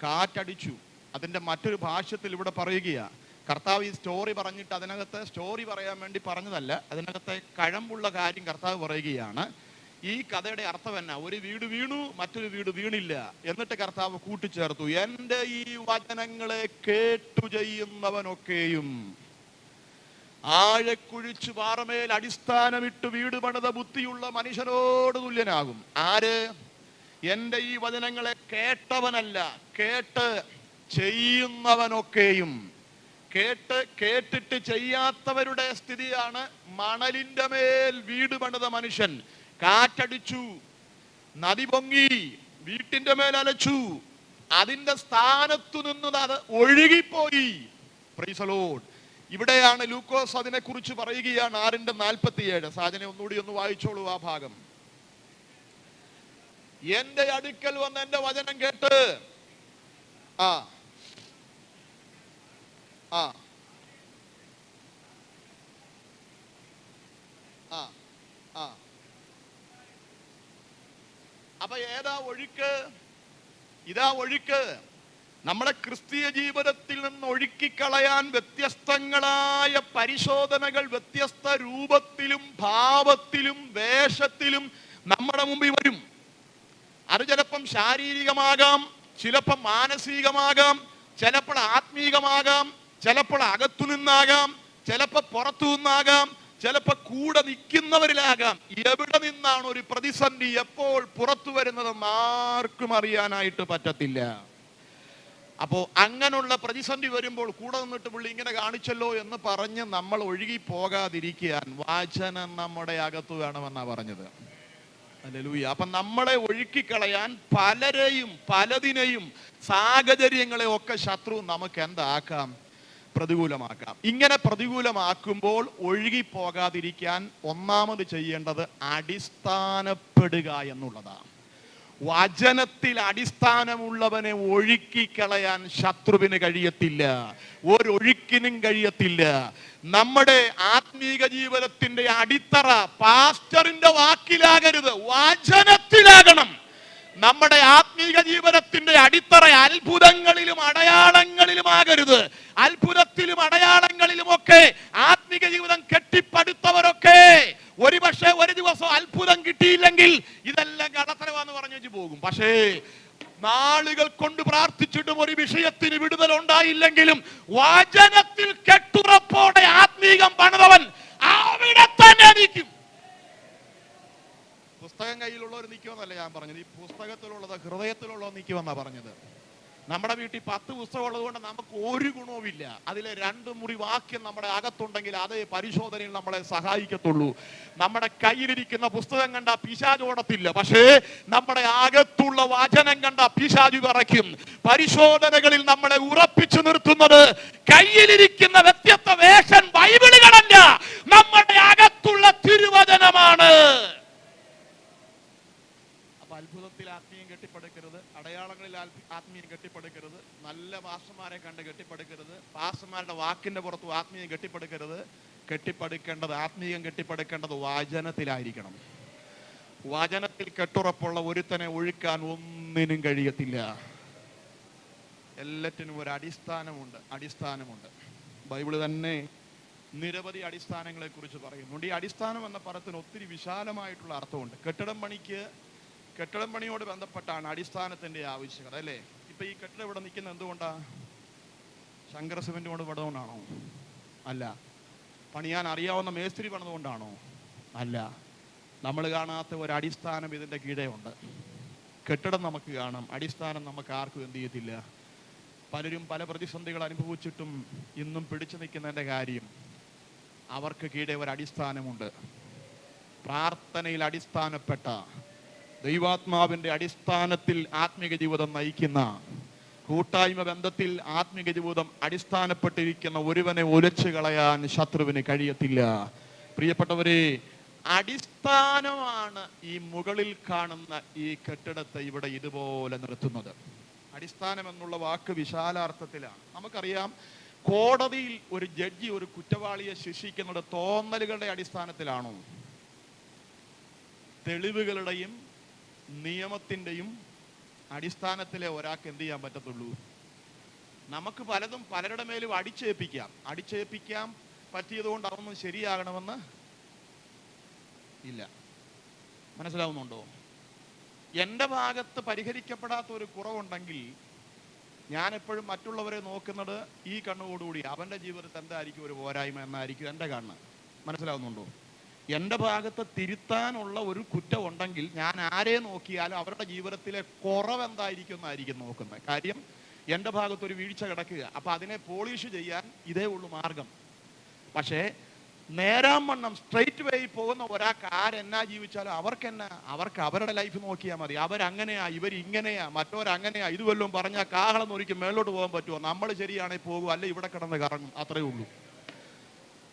Speaker 2: കാറ്റടിച്ചു. അതിന്റെ മറ്റൊരു ഭാഷ്യത്തിൽ ഇവിടെ പറയുകയാ, കർത്താവ് ഈ സ്റ്റോറി പറഞ്ഞിട്ട് അതിനകത്ത് സ്റ്റോറി പറയാൻ വേണ്ടി പറഞ്ഞതല്ല, അതിനകത്തെ കഴമ്പുള്ള കാര്യം കർത്താവ് പറയുകയാണ്. ഈ കഥയുടെ അർത്ഥം എന്നാ? ഒരു വീട് വീണു, മറ്റൊരു വീട് വീണില്ല. എന്നിട്ട് കർത്താവ് കൂട്ടിച്ചേർത്തു, എൻ്റെ ഈ വചനങ്ങളെ കേട്ടു ചെയ്യുന്നവനൊക്കെയും ആഴക്കുഴിച്ചു പാറമേൽ അടിസ്ഥാനമിട്ട് വീട് പണിത ബുദ്ധിയുള്ള മനുഷ്യനോട് തുല്യനാകും. ആര്? എൻ്റെ ഈ വചനങ്ങളെ കേട്ടവനല്ല, കേട്ട് ചെയ്യുന്നവനൊക്കെയും. കേട്ടിട്ട് ചെയ്യാത്തവരുടെ സ്ഥിതിയാണ് മണലിന്റെ മേൽ വീട് പണിത മനുഷ്യൻ. കാറ്റടിച്ചു, നദി പൊങ്ങി, വീട്ടിന്റെ മേൽ അലച്ചു, അതിന്റെ സ്ഥാനത്തു നിന്ന് അത് ഒഴുകിപ്പോയി. Price the Lord. ഇവിടെയാണ് ലൂക്കോസ് അതിനെ കുറിച്ച് പറയുകയാണ്. 6:47. സാജനെ ഒന്നുകൂടി ഒന്ന് വായിച്ചോളൂ ആ ഭാഗം. എന്റെ അടുക്കൽ വന്ന് എന്റെ വചനം കേട്ട് ആ ആ ആ ആ അപ്പൊ ഏതാ ഒഴുക്ക്? ഇതാ ഒഴുക്ക്. നമ്മുടെ ക്രിസ്തീയ ജീവിതത്തിൽ നിന്ന് ഒഴുക്കിക്കളയാൻ വ്യത്യസ്തങ്ങളായ പരിശോധനകൾ വ്യത്യസ്ത രൂപത്തിലും ഭാവത്തിലും വേഷത്തിലും നമ്മുടെ മുമ്പിൽ വരും. അത് ചിലപ്പം ശാരീരികമാകാം, ചിലപ്പം മാനസികമാകാം, ചിലപ്പോൾ ആത്മീകമാകാം, ചിലപ്പോൾ അകത്തു നിന്നാകാം, ചിലപ്പോൾ പുറത്തു നിന്നാകാം, ചിലപ്പോൾ കൂടെ നിൽക്കുന്നവരിലാകാം. എവിടെ നിന്നാണ് ഒരു പ്രതിസന്ധി എപ്പോൾ പുറത്തു വരുന്നതെന്ന് ആർക്കും അറിയാനായിട്ട് പറ്റത്തില്ല. അപ്പോ അങ്ങനെയുള്ള പ്രതിസന്ധി വരുമ്പോൾ കൂടെ നിന്നിട്ട് പുള്ളി ഇങ്ങനെ കാണിച്ചല്ലോ എന്ന് പറഞ്ഞ് നമ്മൾ ഒഴുകി പോകാതിരിക്കാൻ വചനം നമ്മുടെ അകത്ത് വേണമെന്നാ പറഞ്ഞത്. ഹല്ലേലൂയ. അപ്പൊ നമ്മളെ ഒഴുക്കിക്കളയാൻ പലരെയും പലതിനെയും സാഹചര്യങ്ങളെ ഒക്കെ ശത്രു നമുക്ക് എന്താക്കാം? പ്രതികൂലമാക്കാം. ഇങ്ങനെ പ്രതികൂലമാക്കുമ്പോൾ ഒഴുകി പോകാതിരിക്കാൻ ഒന്നാമത് ചെയ്യേണ്ടത് അടിസ്ഥാനപ്പെടുക എന്നുള്ളതാണ്. വചനത്തിൽ അടിസ്ഥാനമുള്ളവനെ ഒഴുക്കിക്കളയാൻ ശത്രുവിന് കഴിയത്തില്ല, ഒരൊഴുക്കിനും കഴിയത്തില്ല. നമ്മുടെ ആത്മീക ജീവിതത്തിന്റെ അടിത്തറ പാസ്റ്ററിന്റെ വാക്കിലാകരുത്, വചനത്തിലാകണം. നമ്മുടെ ആത്മീക ജീവിതത്തിന്റെ അടിത്തറ അത്ഭുതങ്ങളിലും അടയാളങ്ങളിലും ആകരുത്. അത്ഭുതത്തിലും അടയാളങ്ങളിലുമൊക്കെ ആത്മീക ജീവിതം കെട്ടിപ്പടുത്തവരൊക്കെ ഒരുപക്ഷെ ഒരു ദിവസം അത്ഭുതം കിട്ടിയില്ലെങ്കിൽ ഇതെല്ലാം കടത്തരവാന്ന് പറഞ്ഞു വെച്ച് പോകും. പക്ഷേ നാളുകൾ കൊണ്ട് പ്രാർത്ഥിച്ചിട്ടും ഒരു വിഷയത്തിന് വിടുതൽ ഉണ്ടായില്ലെങ്കിലും വചനത്തിൽ കെട്ടുറപ്പോടെ ആത്മീകം പണിതവൻ അവിടെ തന്നെ നിൽക്കും. പുസ്തകം കയ്യിലുള്ളവർ നിൽക്കുമെന്നല്ല ഞാൻ പറഞ്ഞത്, ഈ പുസ്തകത്തിലുള്ളത് ഹൃദയത്തിലുള്ളത് നിൽക്കുമെന്നാ പറഞ്ഞത്. നമ്മുടെ വീട്ടിൽ 10 പുസ്തകം ഉള്ളത് കൊണ്ട് നമുക്ക് ഒരു ഗുണവുമില്ല. അതിലെ 2 മുറി വാക്യം നമ്മുടെ അകത്തുണ്ടെങ്കിൽ അതേ പരിശോധനയിൽ നമ്മളെ സഹായിക്കത്തുള്ളൂ. നമ്മുടെ കയ്യിലിരിക്കുന്ന പുസ്തകം കണ്ട പിശാച് ഓടത്തില്ല, പക്ഷേ നമ്മുടെ അകത്തുള്ള വചനം കണ്ട പിശാച് വിറയ്ക്കും. പരിശോധനകളിൽ നമ്മളെ ഉറപ്പിച്ചു നിർത്തുന്നത് കയ്യിലിരിക്കുന്ന വ്യത്യസ്ത വേഷൻ ബൈബിളുകളല്ല, നമ്മുടെ അകത്തുള്ള തിരുവചനമാണ്. അത്ഭുതത്തിൽ ആത്മീയം കെട്ടിപ്പടുക്കരുത്, അടയാളങ്ങളിൽ ആത്മീയം കെട്ടിപ്പടുക്കരുത്. പാസ്റ്റർമാരെ കണ്ട് കെട്ടിപ്പടുക്കരുത്, പാസ്റ്റർമാരുടെ വാക്കിന്റെ പുറത്ത് ആത്മീയം കെട്ടിപ്പടുക്കരുത്. ആത്മീയം കെട്ടിപ്പടുക്കേണ്ടത് വചനത്തിലായിരിക്കണം. വചനത്തിൽ കെട്ടുറപ്പുള്ള ഒരുത്തനെ ഒഴുക്കാൻ ഒന്നിനും കഴിയത്തില്ല. എല്ലാറ്റിനും ഒരു അടിസ്ഥാനമുണ്ട്. ബൈബിള് തന്നെ നിരവധി അടിസ്ഥാനങ്ങളെ കുറിച്ച് പറയുന്നുണ്ട്. ഈ അടിസ്ഥാനം എന്ന പദത്തിന് ഒത്തിരി വിശാലമായിട്ടുള്ള അർത്ഥമുണ്ട്. കെട്ടിടം പണിയോട് ബന്ധപ്പെട്ടാണ് അടിസ്ഥാനത്തിന്റെ ആവശ്യകത, അല്ലേ? ഇപ്പൊ ഈ കെട്ടിടം ഇവിടെ നിൽക്കുന്ന എന്തുകൊണ്ടാ? ശങ്കര സിമന്റ് കൊണ്ട് പണിതുകൊണ്ടാണോ? അല്ല. പണിയാൻ അറിയാവുന്ന മേസ്ത്രി പണിതുകൊണ്ടാണോ? അല്ല. നമ്മൾ കാണാത്ത ഒരു അടിസ്ഥാനം ഇതിന്റെ കീഴേ ഉണ്ട്. കെട്ടിടം നമുക്ക് കാണാം, അടിസ്ഥാനം നമുക്ക് ആർക്കും എന്ത് ചെയ്യത്തില്ല. പലരും പല പ്രതിസന്ധികൾ അനുഭവിച്ചിട്ടും ഇന്നും പിടിച്ചു നിൽക്കുന്നതിന്റെ കാര്യം അവർക്ക് കീഴേ ഒരു അടിസ്ഥാനമുണ്ട്. പ്രാർത്ഥനയിൽ അടിസ്ഥാനപ്പെട്ട, ദൈവാത്മാവിന്റെ അടിസ്ഥാനത്തിൽ ആത്മീക ജീവിതം നയിക്കുന്ന, കൂട്ടായ്മ ബന്ധത്തിൽ ആത്മീക ജീവിതം അടിസ്ഥാനപ്പെട്ടിരിക്കുന്ന ഒരുവനെ ഒലിച്ചു കളയാൻ ശത്രുവിന് കഴിയത്തില്ല. പ്രിയപ്പെട്ടവരെ, അടിസ്ഥാനമാണ് ഈ മുകളിൽ കാണുന്ന ഈ കെട്ടിടത്തെ ഇവിടെ ഇതുപോലെ നിർത്തുന്നത്. അടിസ്ഥാനം എന്നുള്ള വാക്ക് വിശാലാർത്ഥത്തിലാണ്. നമുക്കറിയാം, കോടതിയിൽ ഒരു ജഡ്ജി ഒരു കുറ്റവാളിയെ ശിക്ഷിക്കുന്നത് തോന്നലുകളുടെ അടിസ്ഥാനത്തിലാണോ? തെളിവുകളുടെയും നിയമത്തിന്റെയും അടിസ്ഥാനത്തിലെ ഒരാൾക്ക് എന്ത് ചെയ്യാൻ പറ്റത്തുള്ളൂ? നമുക്ക് പലതും പലരുടെ മേലും അടിച്ചേൽപ്പിക്കാൻ പറ്റിയതുകൊണ്ട് അതൊന്നും ശരിയാകണമെന്ന് ഇല്ല. മനസ്സിലാവുന്നുണ്ടോ? എൻ്റെ ഭാഗത്ത് പരിഹരിക്കപ്പെടാത്ത ഒരു കുറവുണ്ടെങ്കിൽ ഞാൻ എപ്പോഴും മറ്റുള്ളവരെ നോക്കുന്നത് ഈ കണ്ണുകൂടി അവൻ്റെ ജീവിതത്തിൽ എന്തായിരിക്കും ഒരു പോരായ്മ എന്നായിരിക്കും എൻ്റെ കണ്ണ്. മനസ്സിലാവുന്നുണ്ടോ? എൻ്റെ ഭാഗത്ത് തിരുത്താനുള്ള ഒരു കുറ്റം ഉണ്ടെങ്കിൽ ഞാൻ ആരെ നോക്കിയാലും അവരുടെ ജീവിതത്തിലെ കുറവെന്തായിരിക്കും എന്നായിരിക്കും നോക്കുന്നത്. കാര്യം എൻ്റെ ഭാഗത്തൊരു വീഴ്ച കിടക്കുക, അപ്പം അതിനെ പോളിഷ് ചെയ്യാൻ ഇതേ ഉള്ളൂ മാർഗം. പക്ഷേ നേരാവണ്ണം സ്ട്രെയിറ്റ് വേയിൽ പോകുന്ന ഒരാൾക്ക് ആരെന്നാ ജീവിച്ചാലും അവർക്ക് അവരുടെ ലൈഫ് നോക്കിയാൽ മതി. അവരങ്ങനെയാ, ഇവരിങ്ങനെയാ, മറ്റവരങ്ങനെയാ, ഇത് വല്ലതും പറഞ്ഞാൽ കാഹളം ഒരിക്കലും മേലോട്ട് പോകാൻ പറ്റുമോ? നമ്മൾ ശരിയാണെങ്കിൽ പോകും, അല്ല ഇവിടെ കിടന്ന് കറങ്ങും, അത്രേ ഉള്ളൂ.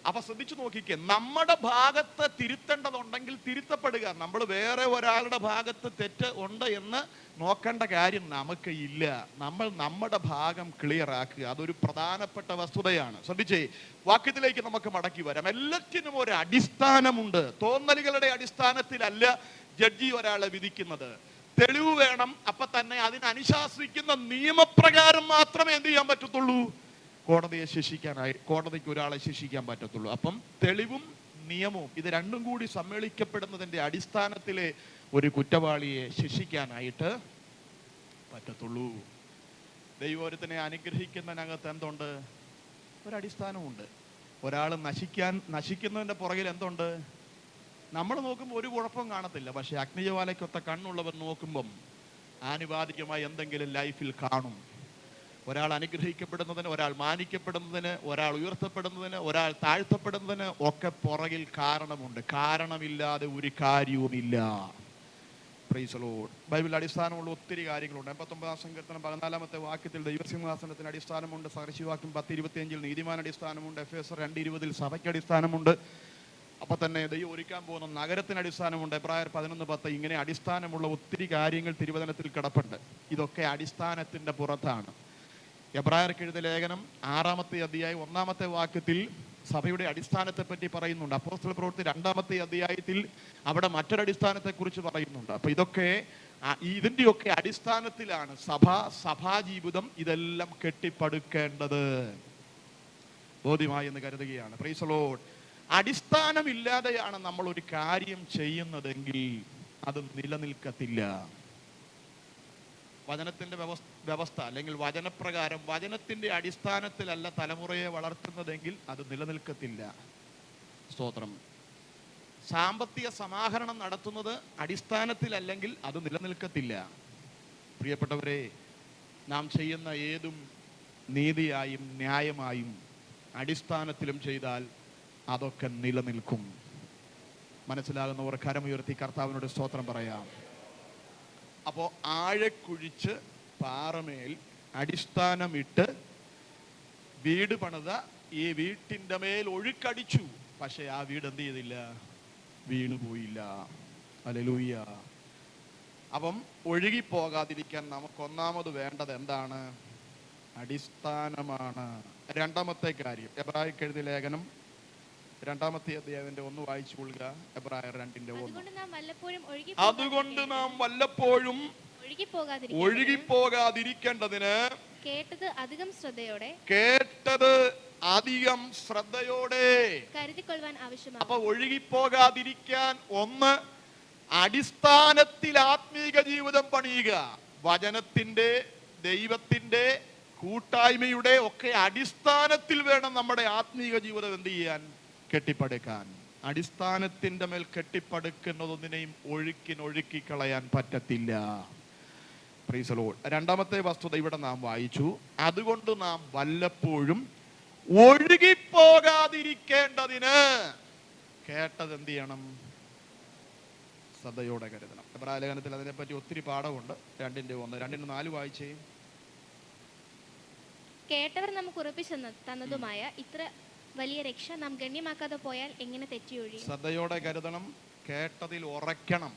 Speaker 2: അപ്പൊ ശ്രദ്ധിച്ചു നോക്കിക്കേ, നമ്മുടെ ഭാഗത്ത് തിരുത്തേണ്ടതുണ്ടെങ്കിൽ തിരുത്തപ്പെടുക. നമ്മൾ വേറെ ഒരാളുടെ ഭാഗത്ത് തെറ്റ് ഉണ്ട് എന്ന് നോക്കേണ്ട കാര്യം നമുക്ക് ഇല്ല. നമ്മൾ നമ്മുടെ ഭാഗം ക്ലിയർ ആക്കുക, അതൊരു പ്രധാനപ്പെട്ട വസ്തുതയാണ്. ശ്രദ്ധിച്ചേ, വാക്യത്തിലേക്ക് നമുക്ക് മടക്കി വരാം. എല്ലാറ്റിനും ഒരു അടിസ്ഥാനമുണ്ട്. തോന്നലുകളുടെ അടിസ്ഥാനത്തിലല്ല ജഡ്ജി ഒരാളെ വിധിക്കുന്നത്. തെളിവ് വേണം. അപ്പൊ തന്നെ അതിനനുശാസിക്കുന്ന നിയമപ്രകാരം മാത്രമേ എന്ത് ചെയ്യാൻ പറ്റത്തുള്ളൂ? കോടതിക്ക് ഒരാളെ ശിക്ഷിക്കാൻ പറ്റത്തുള്ളൂ. അപ്പം തെളിവും നിയമവും ഇത് രണ്ടും കൂടി സമ്മേളിക്കപ്പെടുന്നതിന്റെ അടിസ്ഥാനത്തിലെ ഒരു കുറ്റവാളിയെ ശിക്ഷിക്കാനായിട്ട് പറ്റത്തുള്ളൂ. ദൈവത്തിനെ അനുഗ്രഹിക്കുന്നതിനകത്ത് എന്തുണ്ട്? ഒരടിസ്ഥാനമുണ്ട്. ഒരാൾ നശിക്കുന്നതിന്റെ പുറകിൽ എന്തുണ്ട്? നമ്മൾ നോക്കുമ്പോൾ ഒരു കുഴപ്പം കാണത്തില്ല. പക്ഷെ അഗ്നിജ്വാലയ്ക്കൊത്ത കണ്ണുള്ളവർ നോക്കുമ്പം ആനുപാതികമായി എന്തെങ്കിലും ലൈഫിൽ കാണും. ഒരാൾ അനുഗ്രഹിക്കപ്പെടുന്നതിന്, ഒരാൾ മാനിക്കപ്പെടുന്നതിന്, ഒരാൾ ഉയർത്തപ്പെടുന്നതിന്, ഒരാൾ താഴ്ത്തപ്പെടുന്നതിന് ഒക്കെ പുറകിൽ കാരണമുണ്ട്. കാരണമില്ലാതെ ഒരു കാര്യവുമില്ല. Price the Lord. ബൈബിളിൽ അടിസ്ഥാനമുള്ള ഒത്തിരി കാര്യങ്ങളുണ്ട്. 89-ാം സങ്കീർത്തനം 14-ാമത്തെ വാക്യത്തിൽ ദൈവസിംഹാസനത്തിന് അടിസ്ഥാനമുണ്ട്. സാക്ഷ്യവാക്യം 10:25 നീതിമാൻ അടിസ്ഥാനമുണ്ട്. എഫേസർ 2:20 സഭയ്ക്ക് അടിസ്ഥാനമുണ്ട്. അപ്പൊ തന്നെ ദൈവം ഒരുക്കാൻ പോകുന്ന നഗരത്തിന് അടിസ്ഥാനമുണ്ട്. എബ്രായർ 11:10 ഇങ്ങനെ അടിസ്ഥാനമുള്ള ഒത്തിരി കാര്യങ്ങൾ തിരുവചനത്തിൽ കിടപ്പുണ്ട്. ഇതൊക്കെ അടിസ്ഥാനത്തിന്റെ പുറത്താണ്. എബ്രായർക്ക് എഴുതിയ ലേഖനം 6-ാമത്തെ അധ്യായം 1-ാമത്തെ വാക്യത്തിൽ സഭയുടെ അടിസ്ഥാനത്തെ പറ്റി പറയുന്നുണ്ട്. അപ്പോസ്തല പ്രവൃത്തി 2-ാമത്തെ അധ്യായത്തിൽ അവിടെ മറ്റൊരടിസ്ഥാനത്തെ കുറിച്ച് പറയുന്നുണ്ട്. അപ്പൊ ഇതിന്റെയൊക്കെ അടിസ്ഥാനത്തിലാണ് സഭാജീവിതം ഇതെല്ലാം കെട്ടിപ്പടുക്കേണ്ടത്. ബോധ്യമായി എന്ന് കരുതുകയാണ്. Price the Lord. അടിസ്ഥാനമില്ലാതെയാണ് നമ്മൾ ഒരു കാര്യം ചെയ്യുന്നതെങ്കിൽ അത് നിലനിൽക്കത്തില്ല. വചനത്തിന്റെ വ്യവസ്ഥ അല്ലെങ്കിൽ വചനപ്രകാരം വചനത്തിന്റെ അടിസ്ഥാനത്തിലല്ല തലമുറയെ വളർത്തുന്നതെങ്കിൽ അത് നിലനിൽക്കത്തില്ല. സ്തോത്രം. സാമ്പത്തിക സമാഹരണം നടത്തുന്നത് അടിസ്ഥാനത്തിലല്ലെങ്കിൽ അത് നിലനിൽക്കത്തില്ല. പ്രിയപ്പെട്ടവരെ, നാം ചെയ്യുന്ന ഏതും നീതിയായും ന്യായമായും അടിസ്ഥാനത്തിലും ചെയ്താൽ അതൊക്കെ നിലനിൽക്കും. മനസ്സിലാകുന്നവർ കരമുയർത്തി കർത്താവിനോട് സ്തോത്രം പറയാം. അപ്പോൾ ആഴക്കുഴിച്ച് പാറമേൽ അടിസ്ഥാനമിട്ട് വീട് പണിത ഈ വീട്ടിൻ്റെ മേൽ ഒഴുക്കടിച്ചു. പക്ഷെ ആ വീട് എന്ത് ചെയ്തില്ല? വീണുപോയില്ല. ഹല്ലേലൂയ. അപ്പം ഒഴുകിപ്പോകാതിരിക്കാൻ നമുക്ക് ഒന്നാമത് വേണ്ടത് എന്താണ്? അടിസ്ഥാനമാണ്. രണ്ടാമത്തെ കാര്യം, എബ്രായർക്ക് എഴുതിയ ലേഖനം 2-ാമത്തെ അധ്യായത്തിന്റെ 1 വായിച്ചു കൊള്ളുക. എബ്രായർ 2:1. അതുകൊണ്ട് നാം വല്ലപ്പോഴും ഒഴുകിപ്പോകാതിരിക്കേണ്ടതിന് കേട്ടത് അധികം ശ്രദ്ധയോടെ
Speaker 3: കരുതിക്കൊള്ളുവാൻ ആവശ്യമാണ്.
Speaker 2: അപ്പൊ ഒഴുകിപ്പോകാതിരിക്കാൻ ഒന്ന്, അടിസ്ഥാനത്തിൽ ആത്മീക ജീവിതം പണിയുക. വചനത്തിന്റെ, ദൈവത്തിന്റെ, കൂട്ടായ്മയുടെ ഒക്കെ അടിസ്ഥാനത്തിൽ വേണം നമ്മുടെ ആത്മീക ജീവിതം എന്ത് ചെയ്യാൻ? കെട്ടിപ്പടുക്കാൻ. അടിസ്ഥാനത്തിന്റെ മേൽ കെട്ടിപ്പടുക്കുന്നതൊന്നിനെയും ഒഴുക്കി കളയാൻ പറ്റത്തില്ല. Price the Lord. രണ്ടാമത്തെ വസ്തുത ഇവിടെ നാം വായിച്ചു. അതുകൊണ്ട് നാം വല്ലപ്പോഴും ഒഴുകിപ്പോകാതിരിക്കേണ്ടതിന് കേട്ടത് എന്ത് ചെയ്യണം? ശ്രദ്ധയോടെ കരുതണം. എബ്രായ ലേഖനത്തിൽ അതിനെപ്പറ്റി ഒത്തിരി പാഠമുണ്ട്. 2:1, 2:4 വായിച്ചേ.
Speaker 3: കേട്ടവർ നമുക്ക് ഉറപ്പിച്ചു തന്നതുമായ ഇത്ര വലിയ രക്ഷ നാം ഗണ്യമാക്കാതെ പോയാൽ എങ്ങനെ തെറ്റിയൊഴിയും?
Speaker 2: ശ്രദ്ധയോടെ കരുതണം, കേട്ടതിൽ ഉറയ്ക്കണം.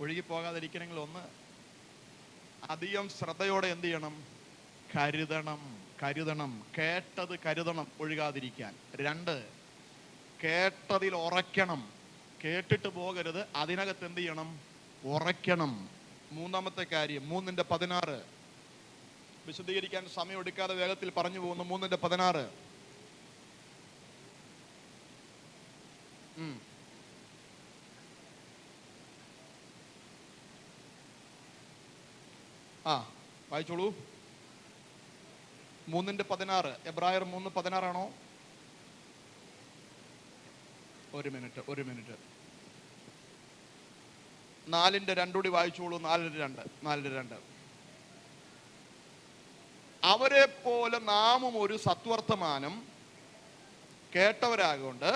Speaker 2: ഒഴുകിപ്പോകാതിരിക്കണമെങ്കിൽ ഒന്ന്, അധികം ശ്രദ്ധയോടെ എന്ത് ചെയ്യണം? കരുതണം. കേട്ടത് കരുതണം ഒഴുകാതിരിക്കാൻ. 2, കേട്ടതിൽ ഉറയ്ക്കണം. കേട്ടിട്ട് പോകരുത്, അതിനകത്ത് എന്ത് ചെയ്യണം? ഉറയ്ക്കണം. മൂന്നാമത്തെ കാര്യം 3:16. വിശദീകരിക്കാൻ സമയം എടുക്കാതെ വേഗത്തിൽ പറഞ്ഞു പോകുന്നു. 3:16. വായിച്ചോളൂ. 3:16. എബ്രായർ 3:16 ആണോ? ഒരു മിനിറ്റ്. 4:2 കൂടി വായിച്ചോളൂ. 4:2. അവരെ പോലെ നാമും ഒരു സത്വർത്തമാനം കേട്ടവരാകൊണ്ട്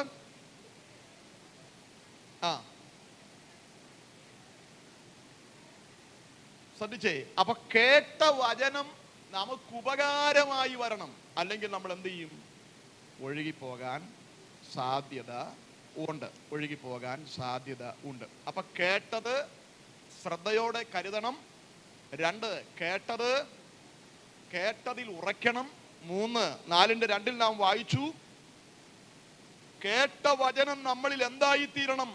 Speaker 2: ശ്രദ്ധിച്ചേ. അപ്പൊ കേട്ട വചനം നമുക്ക് ഉപകാരമായി വരണം. അല്ലെങ്കിൽ നമ്മൾ എന്ത് ചെയ്യും? ഒഴുകിപ്പോകാൻ സാധ്യത ഉണ്ട്. അപ്പൊ കേട്ടത് ശ്രദ്ധയോടെ കരുതണം. 2, കേട്ടതിൽ ഉറയ്ക്കണം. 3, 4:2 നാം വായിച്ചു. കേട്ട വചനം നമ്മളിൽ എന്തായി തീരണം?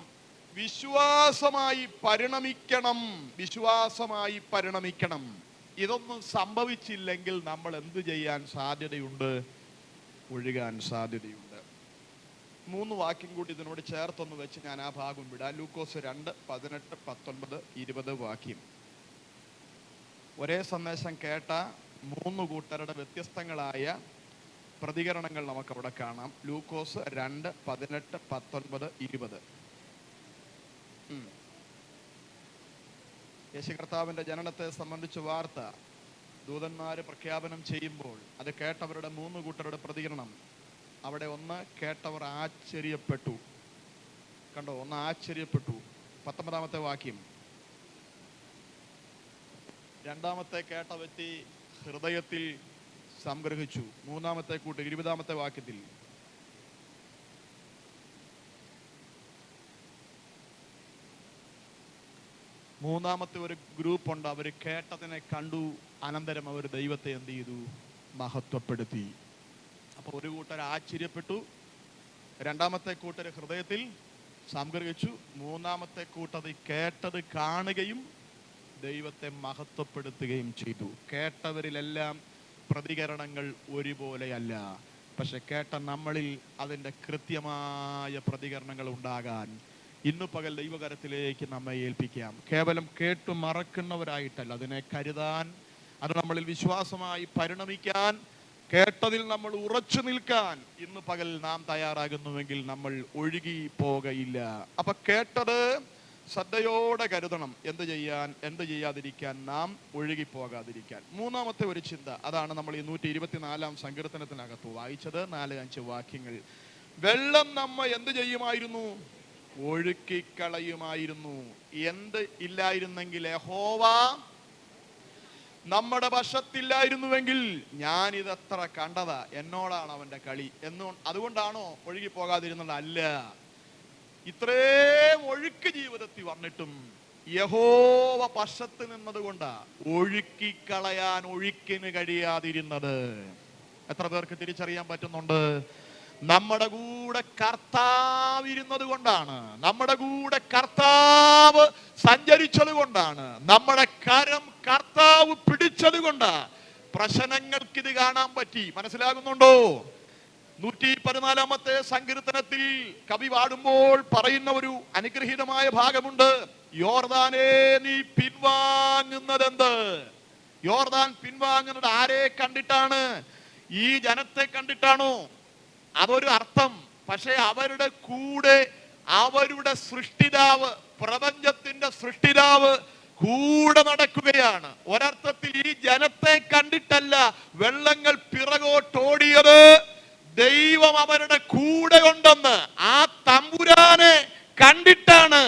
Speaker 2: വിശ്വാസമായി പരിണമിക്കണം. ഇതൊന്നും സംഭവിച്ചില്ലെങ്കിൽ നമ്മൾ എന്ത് ചെയ്യാൻ സാധ്യതയുണ്ട്? ഒഴുകാൻ സാധ്യതയുണ്ട്. 3 വാക്യം കൂടി ഇതിനോട് ചേർത്തൊന്ന് വെച്ച് ഞാൻ ആ ഭാഗം വിടാം. ലൂക്കോസ് 2:18, 19, 20 വാക്യം. ഒരേ സന്ദേശം കേട്ട 3 കൂട്ടരുടെ വ്യത്യസ്തങ്ങളായ പ്രതികരണങ്ങൾ നമുക്ക് അവിടെ കാണാം. ലൂക്കോസ് 2:18, 19, 20. യേശു കർത്താവിന്റെ ജനനത്തെ സംബന്ധിച്ച് വാർത്ത ദൂതന്മാര് പ്രഖ്യാപനം ചെയ്യുമ്പോൾ അത് കേട്ടവരുടെ 3 കൂട്ടരുടെ പ്രതികരണം അവിടെ ഒന്ന്, കേട്ടവർ ആശ്ചര്യപ്പെട്ടു. കണ്ടോ? ഒന്ന് ആശ്ചര്യപ്പെട്ടു. 19-ാമത്തെ വാക്യം. രണ്ടാമത്തെ കേട്ട വ്യക്തി ഹൃദയത്തിൽ സംഗ്രഹിച്ചു. 3-ാമത്തെ കൂട്ട് 20-ാമത്തെ വാക്യത്തിൽ. മൂന്നാമത്തെ ഒരു ഗ്രൂപ്പ് ഉണ്ട്. അവർ കേട്ടതിനെ കണ്ടു, അനന്തരം അവർ ദൈവത്തെ എന്ത് ചെയ്തു? മഹത്വപ്പെടുത്തി. അപ്പൊ ഒരു കൂട്ടർ ആശ്ചര്യപ്പെട്ടു, രണ്ടാമത്തെ കൂട്ടർ ഹൃദയത്തിൽ സംഗ്രഹിച്ചു, മൂന്നാമത്തെ കൂട്ടർ കേട്ടത് കാണുകയും ദൈവത്തെ മഹത്വപ്പെടുത്തുകയും ചെയ്തു. കേട്ടവരിലെല്ലാം പ്രതികരണങ്ങൾ ഒരുപോലെയല്ല. പക്ഷെ കേട്ട നമ്മളിൽ അതിൻ്റെ കൃത്യമായ പ്രതികരണങ്ങൾ ഉണ്ടാകാൻ ഇന്നു പകൽ ദൈവകരത്തിലേക്ക് നമ്മെ ഏൽപ്പിക്കാം. കേവലം കേട്ടു മറക്കുന്നവരായിട്ടല്ല, അതിനെ കരുതാൻ, അത് നമ്മളിൽ വിശ്വാസമായി പരിണമിക്കാൻ, കേട്ടതിൽ നമ്മൾ ഉറച്ചു നിൽക്കാൻ ഇന്ന് പകൽ നാം തയ്യാറാകുന്നുവെങ്കിൽ നമ്മൾ ഒഴുകി പോകയില്ല. അപ്പൊ കേട്ടത് ശ്രദ്ധയോടെ കരുതണം. എന്ത് ചെയ്യാതിരിക്കാൻ? നാം ഒഴുകി പോകാതിരിക്കാൻ. മൂന്നാമത്തെ ഒരു ചിന്ത, അതാണ് നമ്മൾ ഈ 124-ാം സങ്കീർത്തനത്തിനകത്ത് വായിച്ചത്. 4-5 വാക്യങ്ങൾ. വെള്ളം നമ്മെ എന്ത് ചെയ്യുമായിരുന്നു? ഒഴുക്കിക്കളയുമായിരുന്നു. എന്ത് ഇല്ലായിരുന്നെങ്കിൽ? യഹോവ നമ്മുടെ വശത്തില്ലായിരുന്നുവെങ്കിൽ ഞാനിതെത്ര കണ്ടതാ, എന്നോടാണ് അവന്റെ കളി അതുകൊണ്ടാണോ ഒഴുകി പോകാതിരുന്നത്? അല്ല. ഇത്രയും ഒഴുക്ക് ജീവിതത്തിൽ വന്നിട്ടും യഹോവ പക്ഷത്ത് നിന്നതുകൊണ്ടാ ഒഴുക്കിക്കളയാൻ ഒഴുക്കിന് കഴിയാതിരുന്നത്. എത്ര പേർക്ക് തിരിച്ചറിയാൻ പറ്റുന്നുണ്ട്? നമ്മുടെ കൂടെ കർത്താവ് ഇരുന്നത് കൊണ്ടാണ്, നമ്മുടെ കൂടെ കർത്താവ് സഞ്ചരിച്ചത് കൊണ്ടാണ്, നമ്മുടെ കരം കർത്താവ് പിടിച്ചത് കൊണ്ടാ പ്രശ്നങ്ങൾക്ക് ഇത് കാണാൻ പറ്റി. മനസ്സിലാകുന്നുണ്ടോ? 114-ാമത്തെ സങ്കീർത്തനത്തിൽ കവി പാടുമ്പോൾ പറയുന്ന ഒരു അനുഗ്രഹീതമായ ഭാഗമുണ്ട്. യോർദാനേ നീ പിൻവാങ്ങുന്നതെന്ത്? യോർദാൻ പിൻവാങ്ങുന്നത് ആരെ കണ്ടിട്ടാണ്? ഈ ജനത്തെ കണ്ടിട്ടാണോ? അതൊരു അർത്ഥം. പക്ഷെ അവരുടെ കൂടെ അവരുടെ സൃഷ്ടിതാവ്, പ്രപഞ്ചത്തിന്റെ സൃഷ്ടിതാവ് കൂടെ നടക്കുകയാണ്. ഒരർത്ഥത്തിൽ ഈ ജനത്തെ കണ്ടിട്ടല്ല വെള്ളങ്ങൾ പിറകോട്ടോടിയത്, ദൈവം അവരുടെ കൂടെ ഉണ്ടെന്ന് ആ തമ്പുരാനെ കണ്ടിട്ടാണ്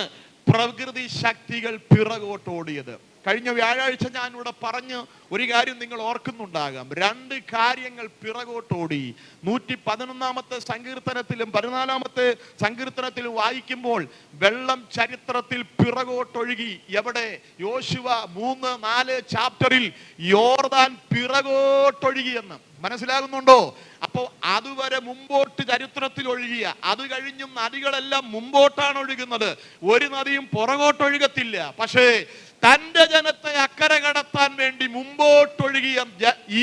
Speaker 2: പ്രകൃതി ശക്തികൾ പിറകോട്ടോടിയത്. കഴിഞ്ഞ വ്യാഴാഴ്ച ഞാൻ ഇവിടെ പറഞ്ഞു ഒരു കാര്യം നിങ്ങൾ ഓർക്കുന്നുണ്ടാകാം. 2 കാര്യങ്ങൾ പിറകോട്ടോടി. 111-ാമത്തെ സങ്കീർത്തനത്തിലും 14-ാമത്തെ സങ്കീർത്തനത്തിലും വായിക്കുമ്പോൾ വെള്ളം ചരിത്രത്തിൽ പിറകോട്ടൊഴുകി. എവിടെ? യോശുവ 3-4 ചാപ്റ്ററിൽ യോർദാൻ പിറകോട്ടൊഴുകിയെന്ന് മനസ്സിലാകുന്നുണ്ടോ? അപ്പോ അതുവരെ മുമ്പോട്ട് ചരിത്രത്തിൽ ഒഴുകിയ, അത് കഴിഞ്ഞും നദികളെല്ലാം മുമ്പോട്ടാണ് ഒഴുകുന്നത്. ഒരു നദിയും പുറകോട്ടൊഴുകത്തില്ല. പക്ഷേ തന്റെ ജനത്തെ അക്കരെ കടത്താൻ വേണ്ടി മുമ്പോട്ടൊഴുകിയ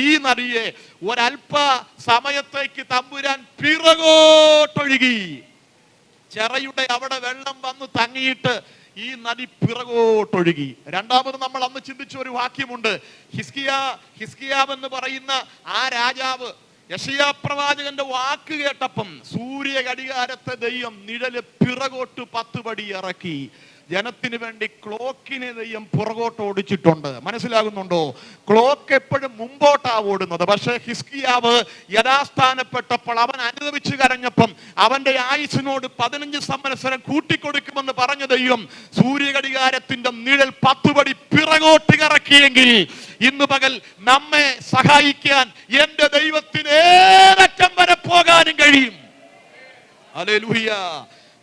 Speaker 2: ഈ നദിയെ ഒരല്പ സമയത്തേക്ക് തമ്പുരാൻ പിറകോട്ടൊഴുകി. ചെറയുടെ അവിടെ വെള്ളം വന്ന് തങ്ങിയിട്ട് ഈ നദി പിറകോട്ടൊഴുകി. രണ്ടാമത് നമ്മൾ അന്ന് ചിന്തിച്ച ഒരു വാക്യമുണ്ട്. ഹിസ്കിയാവ് എന്ന് പറയുന്ന ആ രാജാവ് യെശയ്യാ പ്രവാചകന്റെ വാക്ക് കേട്ടപ്പം സൂര്യ ഘടികാരത്തെ ദൈവം നിഴല് പിറകോട്ട് 10 പടി ഇറക്കി. ജനത്തിന് വേണ്ടി ക്ലോക്കിനെ ദൈവം പുറകോട്ട് ഓടിച്ചിട്ടുണ്ട്. മനസ്സിലാകുന്നുണ്ടോ? ക്ലോക്ക് എപ്പോഴും മുമ്പോട്ടാ ഓടുന്നത്. പക്ഷെ ഹിസ്കിയാവ് യഥാസ്ഥാനപ്പെട്ടപ്പോൾ, അവൻ അനുഭവിച്ചു കരഞ്ഞപ്പം, അവന്റെ ആയുസിനോട് 15 സംവത്സരം കൂട്ടിക്കൊടുക്കുമെന്ന് പറഞ്ഞ ദൈവം സൂര്യഘടികാരത്തിന്റെ നിഴൽ 10 പടി പിറകോട്ട് ഇറക്കിയെങ്കിൽ ഇന്ന് പകൽ നമ്മെ സഹായിക്കാൻ എന്റെ ദൈവത്തിന് ഏതറ്റം വരെ പോകാനും കഴിയും. ഹല്ലേലൂയ.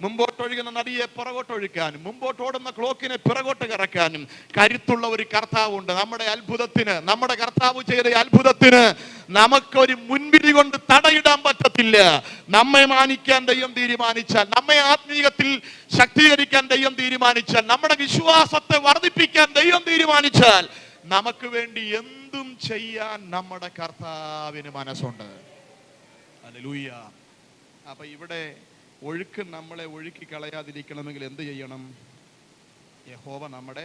Speaker 2: മുമ്പോട്ടൊഴുകുന്ന നദിയെ പുറകോട്ടൊഴുക്കാനും മുമ്പോട്ടോടുന്ന ക്ലോക്കിനെ പിറകോട്ട് കറക്കാനും കരുത്തുള്ള ഒരു കർത്താവുണ്ട്. നമ്മുടെ അത്ഭുതത്തിന്, നമ്മുടെ കർത്താവ് ചെയ്ത അത്ഭുതത്തിന് നമുക്കൊരു മുൻവിധി കൊണ്ട് തടയിടാൻ പറ്റത്തില്ല. നമ്മെ മാനിക്കാൻ ദൈവം തീരുമാനിച്ചാൽ, നമ്മെ ആത്മീയത്തിൽ ശക്തീകരിക്കാൻ ദൈവം തീരുമാനിച്ചാൽ, നമ്മുടെ വിശ്വാസത്തെ വർദ്ധിപ്പിക്കാൻ ദൈവം തീരുമാനിച്ചാൽ, നമുക്ക് വേണ്ടി എന്തും ചെയ്യാൻ നമ്മുടെ കർത്താവിന് മനസ്സുണ്ട്. ഹല്ലേലൂയ. അപ്പൊ ഇവിടെ ഒഴുക്ക് നമ്മളെ ഒഴുക്കി കളയാതിരിക്കണമെങ്കിൽ എന്ത് ചെയ്യണം? യഹോവ നമ്മുടെ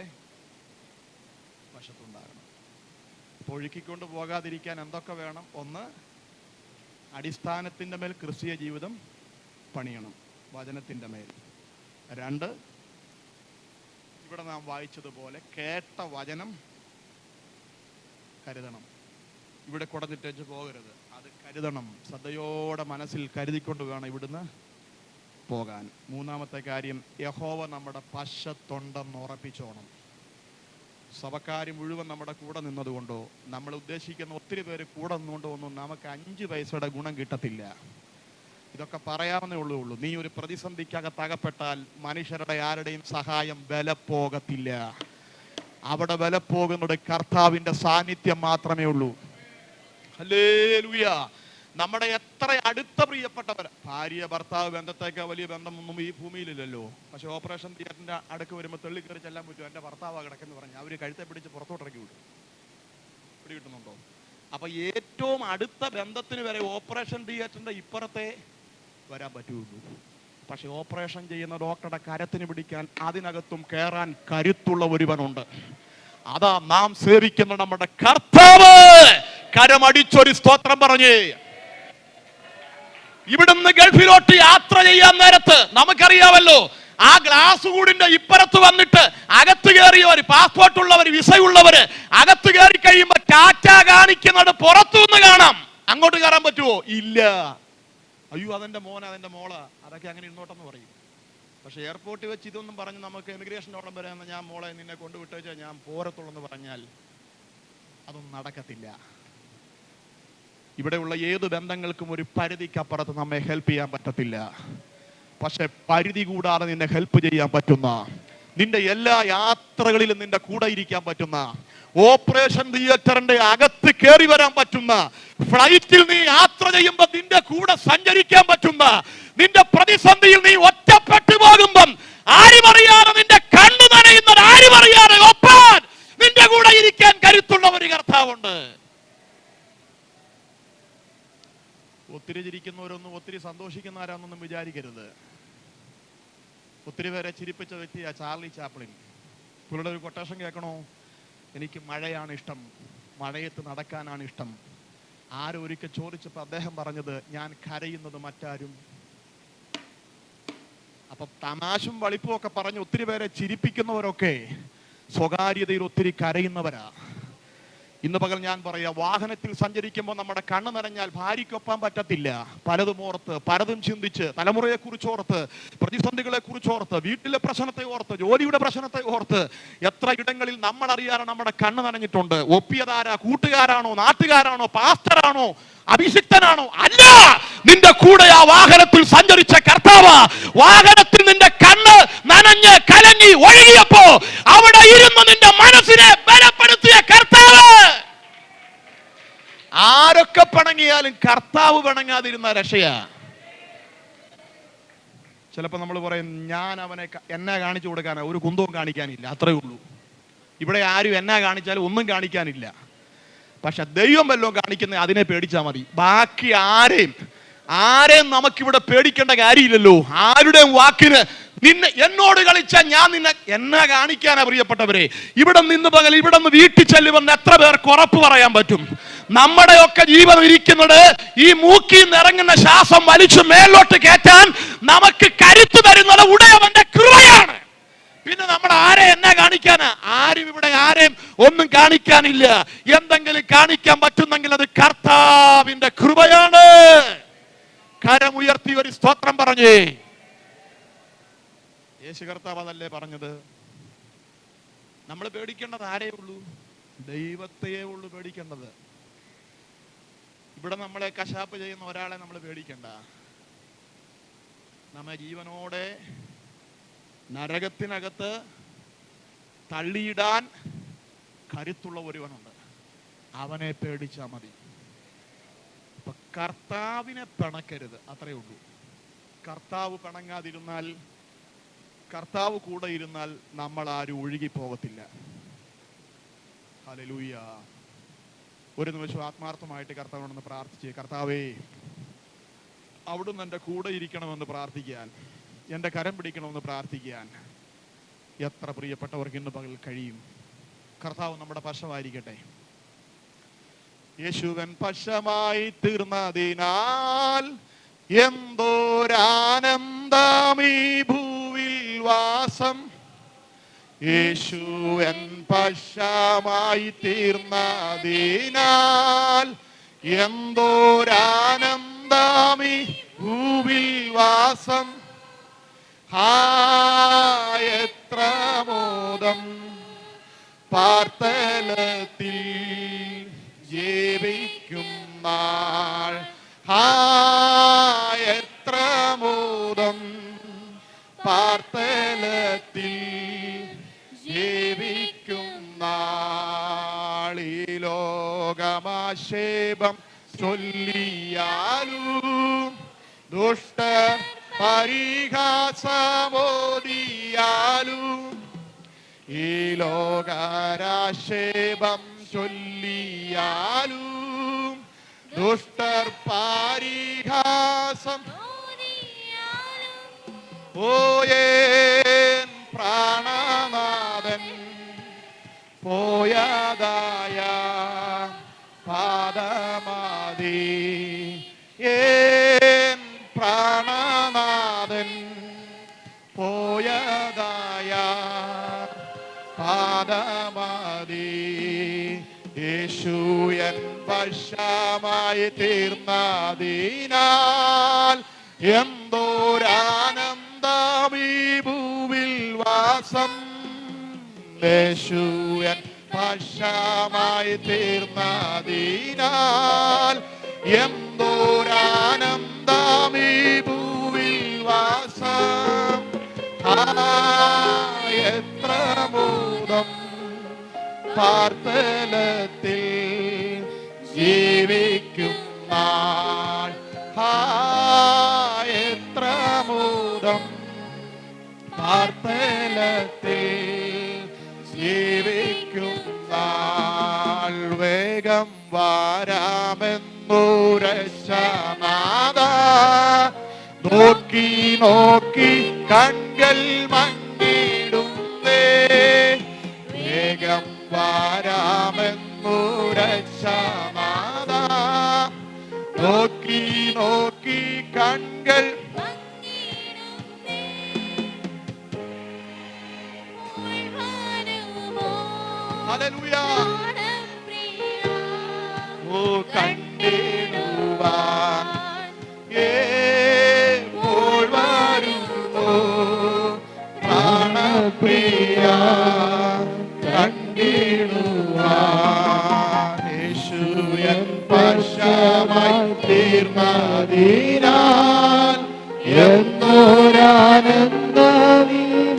Speaker 2: വശത്തുണ്ടാകണം. അപ്പോൾ ഒഴുക്കിക്കൊണ്ട് പോകാതിരിക്കാൻ എന്തൊക്കെ വേണം? 1, അടിസ്ഥാനത്തിൻ്റെ മേൽ ക്രിസ്തീയ ജീവിതം പണിയണം, വചനത്തിൻ്റെ മേൽ. 2, ഇവിടെ നാം വായിച്ചതുപോലെ കേട്ട വചനം കരുതണം. ഇവിടെ കുടഞ്ഞിട്ടേച്ച് പോകരുത്, അത് കരുതണം. ശ്രദ്ധയോടെ മനസ്സിൽ കരുതിക്കൊണ്ട് വേണം ഇവിടുന്ന് പോകാൻ. 3-ാമത്തെ കാര്യം, യഹോവ നമ്മുടെ പക്ഷത്തുണ്ടെന്ന് ഉറപ്പിച്ചോണം. സഭക്കാർ മുഴുവൻ നമ്മുടെ കൂടെ നിന്നതുകൊണ്ടോ, നമ്മൾ ഉദ്ദേശിക്കുന്ന ഒത്തിരി പേര് കൂടെ നിന്നുകൊണ്ടോ ഒന്നും നമുക്ക് 5 പൈസയുടെ ഗുണം കിട്ടത്തില്ല. ഇതൊക്കെ പറയാവുന്നേ ഉള്ളൂ. നീ ഒരു പ്രതിസന്ധിക്കകത്തകപ്പെട്ടാൽ മനുഷ്യരുടെ ആരുടെയും സഹായം വിലപ്പോകത്തില്ല. അവിടെ വിലപ്പോകുന്നത് കർത്താവിന്റെ സാന്നിധ്യം മാത്രമേ ഉള്ളൂ. ഹല്ലേലൂയ. നമ്മുടെ എത്ര അടുത്ത പ്രിയപ്പെട്ടവർ, ഭാര്യ ഭർത്താവ് ബന്ധത്തേക്കാൾ വലിയ ബന്ധമൊന്നും ഈ ഭൂമിയിലില്ലല്ലോ. പക്ഷെ ഓപ്പറേഷൻ തിയേറ്ററിന്റെ അടുക്ക് വരുമ്പോൾ തെള്ളി കയറി ചെല്ലാൻ പറ്റും. എൻ്റെ ഭർത്താവ് കിടക്കെന്ന് പറഞ്ഞ് അവർ കഴുത്തെ പിടിച്ച് പുറത്തോട്ടിറക്കി വിടും. പിടികിട്ടുന്നുണ്ടോ? അപ്പൊ ഏറ്റവും അടുത്ത ബന്ധത്തിന് വരെ ഓപ്പറേഷൻ തിയേറ്ററിന്റെ ഇപ്പുറത്തെ വരാൻ പറ്റുള്ളൂ. പക്ഷെ ഓപ്പറേഷൻ ചെയ്യുന്ന ഡോക്ടറുടെ കരത്തിന് പിടിക്കാൻ അതിനകത്തും കയറാൻ കരുത്തുള്ള ഒരുവനുണ്ട്. അതാ നാം സേവിക്കുന്ന നമ്മുടെ കർത്താവ്. കരമടിച്ചൊരു സ്തോത്രം പറഞ്ഞേ. ഇവിടുന്ന് ഗൾഫിലോട്ട് യാത്ര ചെയ്യാൻ നേരത്ത് നമുക്കറിയാമല്ലോ, ആ ഗ്ലാസ് കൂടിന്റെ ഇപ്പുറത്ത് വന്നിട്ട് അകത്ത് കയറിയവർ, പാസ്പോർട്ട് ഉള്ളവർ, വിസയുള്ളവര് അകത്ത് കയറി കഴിയുമ്പോൾ ടാറ്റ കാണിക്കുന്നത് പുറത്തുനിന്ന് കാണാം. അങ്ങോട്ട് കയറാൻ പറ്റുമോ? ഇല്ല. അയ്യോ അതെന്റെ മോന, അതെന്റെ മോള, അതൊക്കെ അങ്ങനെ ഇരുന്നോട്ടെന്ന് പറയും. പക്ഷെ എയർപോർട്ടിൽ വെച്ച് ഇതൊന്നും പറഞ്ഞ് നമുക്ക് എമിഗ്രേഷൻ ഓടം വരെ ഞാൻ മോളെ നിന്നെ കൊണ്ടുവിട്ട് വെച്ചാൽ ഞാൻ പോരത്തുള്ളൂ എന്ന് പറഞ്ഞാൽ അതൊന്നും നടക്കത്തില്ല. ഇവിടെയുള്ള ഏത് ബന്ധങ്ങൾക്കും ഒരു പരിധിക്കപ്പുറത്ത് നമ്മെ ഹെൽപ്പ് ചെയ്യാൻ പറ്റത്തില്ല. പക്ഷെ പരിധി കൂടാതെ നിന്നെ ഹെൽപ്പ് ചെയ്യാൻ പറ്റുന്ന, നിന്റെ എല്ലാ യാത്രകളിൽ നിന്റെ കൂടെ ഇരിക്കാൻ പറ്റുന്ന, ഓപ്പറേഷൻ തിയേറ്ററിന്റെ അകത്ത് കയറി വരാൻ പറ്റുന്ന, ഫ്ലൈറ്റിൽ നീ യാത്ര ചെയ്യുമ്പോൾ നിന്റെ കൂടെ സഞ്ചരിക്കാൻ പറ്റുന്ന, നിന്റെ പ്രതിസന്ധിയിൽ നീ ഒറ്റപ്പെട്ടു പോകുമ്പം ആരും അറിയാതെ നിന്റെ കണ്ണു നനയുന്നത് ആരും അറിയാതെ ഒപ്പാൻ നിന്റെ കൂടെ ഇരിക്കാൻ കരുത്തുള്ള ഒരു കർത്താവുണ്ട്. ഒത്തിരി ചിരിക്കുന്നവരൊന്നും ഒത്തിരി സന്തോഷിക്കുന്നവരാണെന്നൊന്നും വിചാരിക്കരുത്. ഒത്തിരി പേരെ ചിരിപ്പിച്ച വ്യക്തിയാ ചാർലി ചാപ്ലിൻ. പുള്ളിയുടെ ഒരു കൊട്ടേഷൻ കേൾക്കണോ? എനിക്ക് മഴയാണ് ഇഷ്ടം, മഴയത്ത് നടക്കാനാണ് ഇഷ്ടം. ആരും ഒരിക്കൽ ചോദിച്ചപ്പോൾ അദ്ദേഹം പറഞ്ഞത്, ഞാൻ കരയുന്നത് മറ്റാരും. അപ്പൊ തമാശും വളിപ്പും ഒക്കെ പറഞ്ഞ് ഒത്തിരി പേരെ ചിരിപ്പിക്കുന്നവരൊക്കെ സ്വകാര്യതയിൽ ഒത്തിരി കരയുന്നവരാ. ഇന്ന് പകൽ ഞാൻ പറയാം, വാഹനത്തിൽ സഞ്ചരിക്കുമ്പോൾ നമ്മുടെ കണ്ണ് നനഞ്ഞാൽ ഭാര്യയ്ക്കൊപ്പാൻ പറ്റത്തില്ല. പലതും ഓർത്ത്, പലതും ചിന്തിച്ച്, തലമുറയെ കുറിച്ചോർത്ത്, പ്രതിസന്ധികളെ കുറിച്ചോർത്ത്, വീട്ടിലെ പ്രശ്നത്തെ ഓർത്ത്, ജോലിയുടെ പ്രശ്നത്തെ ഓർത്ത് എത്ര ഇടങ്ങളിൽ നമ്മൾ അറിയാതെ നമ്മുടെ കണ്ണ് നനഞ്ഞിട്ടുണ്ട്. ഒപ്പിയതാരാ? കൂട്ടുകാരാണോ, നാട്ടുകാരാണോ, പാസ്റ്ററാണോ, അഭിഷിക്തനാണോ? അല്ല, നിന്റെ കൂടെ ആ വാഹനത്തിൽ സഞ്ചരിച്ച കർത്താവ്. വാഹനത്തിൽ നിന്റെ കണ്ണ് നനഞ്ഞ് കലങ്ങി ഒഴുകിയപ്പോ അവിടെ ഇരുന്ന് നിന്റെ മനസ്സിനെ ബലപ്പെടുത്തിയ കർത്താവ്. ആരൊക്കെ പിണങ്ങിയാലും കർത്താവ് പിണങ്ങാതിരുന്ന രക്ഷയാ. ചിലപ്പോ നമ്മൾ പറയും, ഞാൻ അവനെ എന്നെ കാണിച്ചു കൊടുക്കാനാ, ഒരു കുന്തവും കാണിക്കാനില്ല, അത്രേ ഉള്ളൂ. ഇവിടെ ആരും എന്നെ കാണിച്ചാലും ഒന്നും കാണിക്കാനില്ല. പക്ഷെ ദൈവം വല്ലതും കാണിക്കുന്ന അതിനെ പേടിച്ചാൽ മതി. ബാക്കി ആരെയും നമുക്കിവിടെ പേടിക്കേണ്ട കാര്യമില്ലല്ലോ. ആരുടെയും വാക്കിന് എന്നോട് കളിച്ചാൽ ഞാൻ എന്നെ കാണിക്കാനാ പ്രിയപ്പെട്ടവരെ. ഇവിടെ നിന്ന് പകൽ ഇവിടെ നിന്ന് വീട്ടിൽ ചെല്ലുമെന്ന് എത്ര പേർക്ക് ഉറപ്പ് പറയാൻ പറ്റും? നമ്മുടെയൊക്കെ ജീവൻ ഇരിക്കുന്നത് ഈ മൂക്കിൽ നിന്ന് ഇറങ്ങുന്ന ശ്വാസം വലിച്ചു മേലോട്ട് കയറ്റാൻ നമുക്ക് കരുത്ത് തരുന്നത് ഉടയവന്റെ കൃപയാണ്. പിന്നെ നമ്മൾ ആരെ എന്നെ കാണിക്കാനാ? ആരും ഇവിടെ ആരെയും ഒന്നും കാണിക്കാനില്ല. എന്തെങ്കിലും കാണിക്കാൻ പറ്റുന്നെങ്കിൽ അത് കർത്താവിന്റെ കൃപയാണ്. കരമുയർത്തി ഒരു സ്തോത്രം പറഞ്ഞേ. യേശു കർത്താവ് അതല്ലേ പറഞ്ഞത്? നമ്മൾ പേടിക്കേണ്ടത് ആരേ ഉള്ളൂ? ദൈവത്തെയേ ഉള്ളൂ പേടിക്കേണ്ടത്. ഇവിടെ നമ്മളെ കശാപ്പ് ചെയ്യുന്ന ഒരാളെ നമ്മൾ പേടിക്കണ്ട. നമ്മെ ജീവനോടെ നരകത്തിനകത്ത് തള്ളിയിടാൻ കരുത്തുള്ള ഒരുവനുണ്ട്, അവനെ പേടിച്ചാൽ മതി. അപ്പൊ കർത്താവിനെ പിണക്കരുത്, അത്രേ ഉള്ളൂ. കർത്താവ് പിണങ്ങാതിരുന്നാൽ, കർത്താവ് കൂടെ ഇരുന്നാൽ നമ്മൾ ആരും ഒഴുകിപ്പോകത്തില്ല. ഹല്ലേലൂയ. ഒരു നിമിഷം ആത്മാർത്ഥമായിട്ട് കർത്താവിനോടൊന്ന് പ്രാർത്ഥിച്ച്, കർത്താവേ, അവിടുന്ന് എൻ്റെ കൂടെ ഇരിക്കണമെന്ന് പ്രാർത്ഥിക്കാൻ, എൻ്റെ കരം പിടിക്കണമെന്ന് പ്രാർത്ഥിക്കാൻ എത്ര പ്രിയപ്പെട്ടവർക്ക് ഇന്ന് പകൽ കഴിയും? കർത്താവ് നമ്മുടെ പക്ഷമായിരിക്കട്ടെ. യേശുവൻ പക്ഷമായി തീർന്നതിനാൽ എന്തോരാനന്ദമീ ഭൂവിൽ വാസം. യേശുവൻ പക്ഷമായി തീർന്നതിനാൽ എന്തോരാനന്ദമീ ഭൂവിൽ വാസം. എത്ര മോദം പാർത്തലത്തിൽ ജീവിക്കും നാൾ. എത്ര മോദം പാർത്തലത്തിൽ ജീവിക്കും നാൾ. ഈ ലോകമാക്ഷേപം ചൊല്ലിയാലും ദുഷ്ട പരിഹാസമോദിയാലും, ഈ ലോകാരാക്ഷേപം ചൊല്ലിയാലും ദുഷ്ടർ പരിഹാസം പോയേൻ പ്രാണനാഥൻ പോയതായ പാദമാതി. ഏൻ പ്രാണനാഥൻ പോയതായ പാദമാതി. യേശു എൻ വശമായി തീർന്നതിനാൽ എന്തോരാനന്ദമീ ഭൂവിൽ വാസം. യേശു എൻ വശമായി തീർന്നതിനാൽ എന്തോരാനന്ദമീ ഭൂവിൽ വാസം. എത്ര മോദം പാർത്തലത്തിൽ ജീവിക്കും നാൾ. എത്ര മോദം പാർത്തലത്തിൽ ജീവിക്കും നാൾ. വേഗം വാരാമെന്നുരശനാഥ നോക്കി നോക്കി കൺകൾ മങ്ങിടുന്നേ. വേഗം വാരാമെന്നുരശനാഥ നോക്കി നോക്കി കൺകൾ. ഹല്ലേലൂയ. ഓ കണ്ടിടുവാൻ ഏപ്പോൾ വരുമോ പ്രാണപ്രിയ കണ്ടിടുവാൻ. യേശു എൻ വശമായി തീർന്നതിനാൽ എന്നൊരാനന്ദമീ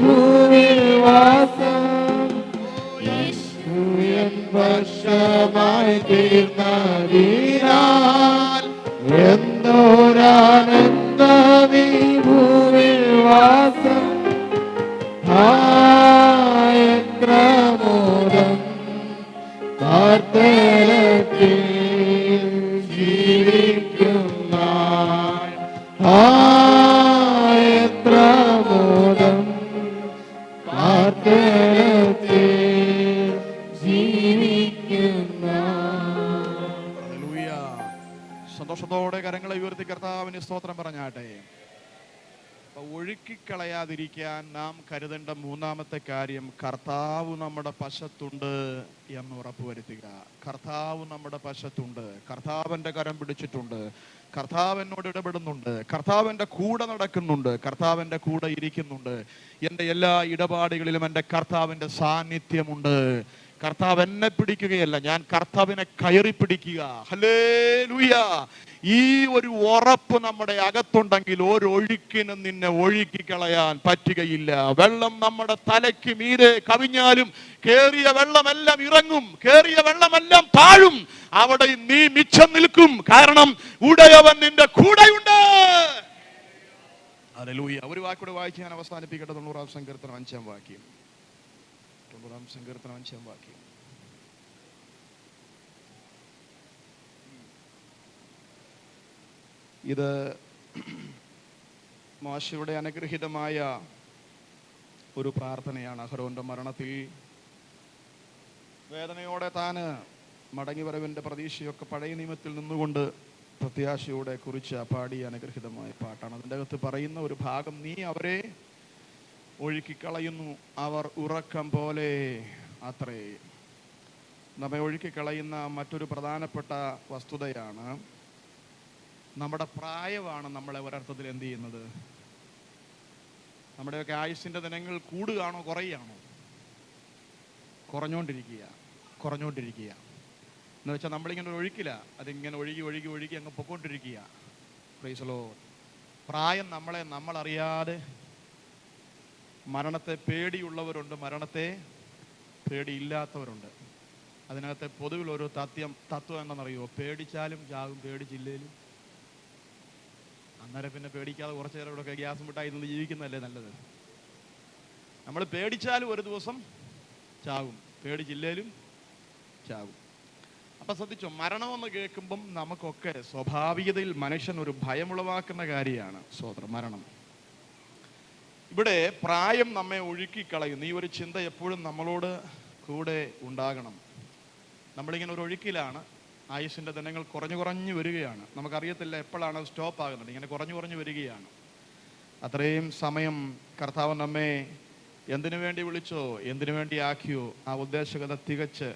Speaker 2: ഭൂമിയിൽ വാസം. വശമായി തീർന്നതിനാൽ എന്നൊരാനന്ദമീ ഭൂമിയിൽ വാസം. എത്ര മോദം പാർത്തലത്തിൽ ജീവിക്കും നാൾ. എത്ര മോദം പാർത്തലത്തിൽ ജീവിക്കുന്ന. ഹല്ലേലൂയ. സന്തോഷത്തോടെ കരങ്ങളെ ഉയർത്തി കർത്താവിന് സ്തോത്രം പറഞ്ഞാട്ടെ. ഒഴുക്കിക്കളയാതിരിക്കാൻ നാം കരുതേണ്ട മൂന്നാമത്തെ കാര്യം, കർത്താവ് നമ്മുടെ പശത്തുണ്ട് എന്ന് ഉറപ്പുവരുത്തുക. കർത്താവ് നമ്മുടെ പശത്തുണ്ട്, കർത്താവിൻ്റെ കരം പിടിച്ചിട്ടുണ്ട്, കർത്താവ് എന്നോട് ഇടപെടുന്നുണ്ട്, കർത്താവിൻ്റെ കൂടെ നടക്കുന്നുണ്ട്, കർത്താവിൻ്റെ കൂടെ ഇരിക്കുന്നുണ്ട്. എൻ്റെ എല്ലാ ഇടപാടുകളിലും എൻ്റെ കർത്താവിൻ്റെ സാന്നിധ്യമുണ്ട്. കർത്താവ് എന്നെ പിടിക്കുകയല്ല, ഞാൻ കർത്താവിനെ കയറി പിടിക്കുക. ഹല്ലേലൂയ. ഈ ഒരു ഉറപ്പ് നമ്മുടെ അകത്തുണ്ടെങ്കിൽ ഒരൊഴുക്കിനും നിന്നെ ഒഴുക്കിക്കളയാൻ പറ്റുകയില്ല. വെള്ളം നമ്മുടെ തലയ്ക്ക് മീതെ കവിഞ്ഞാലും കേറിയ വെള്ളമെല്ലാം ഇറങ്ങും, കേറിയ വെള്ളമെല്ലാം താഴും. അവിടെ നീ മിച്ചം നിൽക്കും, കാരണം ഉടയവൻ നിന്റെ കൂടെയുണ്ട്. ഹല്ലേലൂയ. ഒരു വാക്കൂടെ വായിച്ച് ഞാൻ അവസാനിപ്പിക്കട്ടെ. 90-ാം സങ്കീർത്തനം 5-ാം വാക്യം. 90-ാം സങ്കീർത്തനം 5-ാം വാക്യം. ഇത് മോശയുടെ അനുഗ്രഹീതമായ ഒരു പ്രാർത്ഥനയാണ്. അഹരോന്റെ മരണത്തിൽ വേദനയോടെ താന് മടങ്ങിവരവിൻ്റെ പ്രതീക്ഷയൊക്കെ പഴയ നിയമത്തിൽ നിന്നുകൊണ്ട് പ്രത്യാശയോടെ കുറിച്ച് പാടിയ അനുഗ്രഹീതമായ പാട്ടാണ്. അതിൻ്റെ അകത്ത് പറയുന്ന ഒരു ഭാഗം, നീ അവരെ ഒഴുക്കിക്കളയുന്നു, അവർ ഉറക്കം പോലെ അത്രേ. നമ്മെ ഒഴുക്കിക്കളയുന്ന മറ്റൊരു പ്രധാനപ്പെട്ട വസ്തുതയാണ് നമ്മുടെ പ്രായമാണ് നമ്മളെ ഒരർത്ഥത്തിൽ എന്ത് ചെയ്യുന്നത്. നമ്മുടെയൊക്കെ ആയുസ്സിൻ്റെ ദിനങ്ങൾ കൂടുകയാണോ കുറയുകയാണോ? കുറഞ്ഞുകൊണ്ടിരിക്കുക എന്ന് വെച്ചാൽ നമ്മളിങ്ങനെ ഒഴുക്കില്ല, അതിങ്ങനെ ഒഴുകി ഒഴുകി ഒഴുകി അങ്ങ് പൊക്കോണ്ടിരിക്കുക. Price the Lord. പ്രായം നമ്മളറിയാതെ മരണത്തെ പേടിയുള്ളവരുണ്ട്, മരണത്തെ പേടിയില്ലാത്തവരുണ്ട്. അതിനകത്തെ പൊതുവിലൊരു തത്വം എന്താണെന്നറിയുമോ? പേടിച്ചാലും ചാകും, പേടിച്ചില്ലേലും. അന്നേരം പിന്നെ പേടിക്കാതെ കുറച്ച് നേരം ഇവിടെയൊക്കെ ഗ്യാസ് മിഠായി നിന്ന് ജീവിക്കുന്നതല്ലേ നല്ലത്. നമ്മൾ പേടിച്ചാലും ഒരു ദിവസം ചാകും, പേടിച്ചില്ലേലും ചാകും. അപ്പം ശ്രദ്ധിച്ചോ, മരണമെന്ന് കേൾക്കുമ്പം നമുക്കൊക്കെ സ്വാഭാവികതയിൽ മനുഷ്യൻ ഒരു ഭയമുളവാക്കുന്ന കാര്യമാണ് മരണം. ഇവിടെ പ്രായം നമ്മെ ഒഴുക്കിക്കളയും. ഈ ഒരു ചിന്ത എപ്പോഴും നമ്മളോട് കൂടെ ഉണ്ടാകണം. നമ്മളിങ്ങനെ ഒരു ഒഴുക്കിലാണ്, ആയുസ്സിൻ്റെ ദിനങ്ങൾ കുറഞ്ഞു വരികയാണ്. നമുക്കറിയത്തില്ല എപ്പോഴാണ് അത് സ്റ്റോപ്പ് ആകുന്നത്. ഇങ്ങനെ കുറഞ്ഞു വരികയാണ്. അത്രയും സമയം കർത്താവ് നമ്മെ എന്തിനു വേണ്ടി വിളിച്ചോ, എന്തിനു വേണ്ടി ആക്കിയോ, ആ ഉദ്ദേശകത തികച്ച്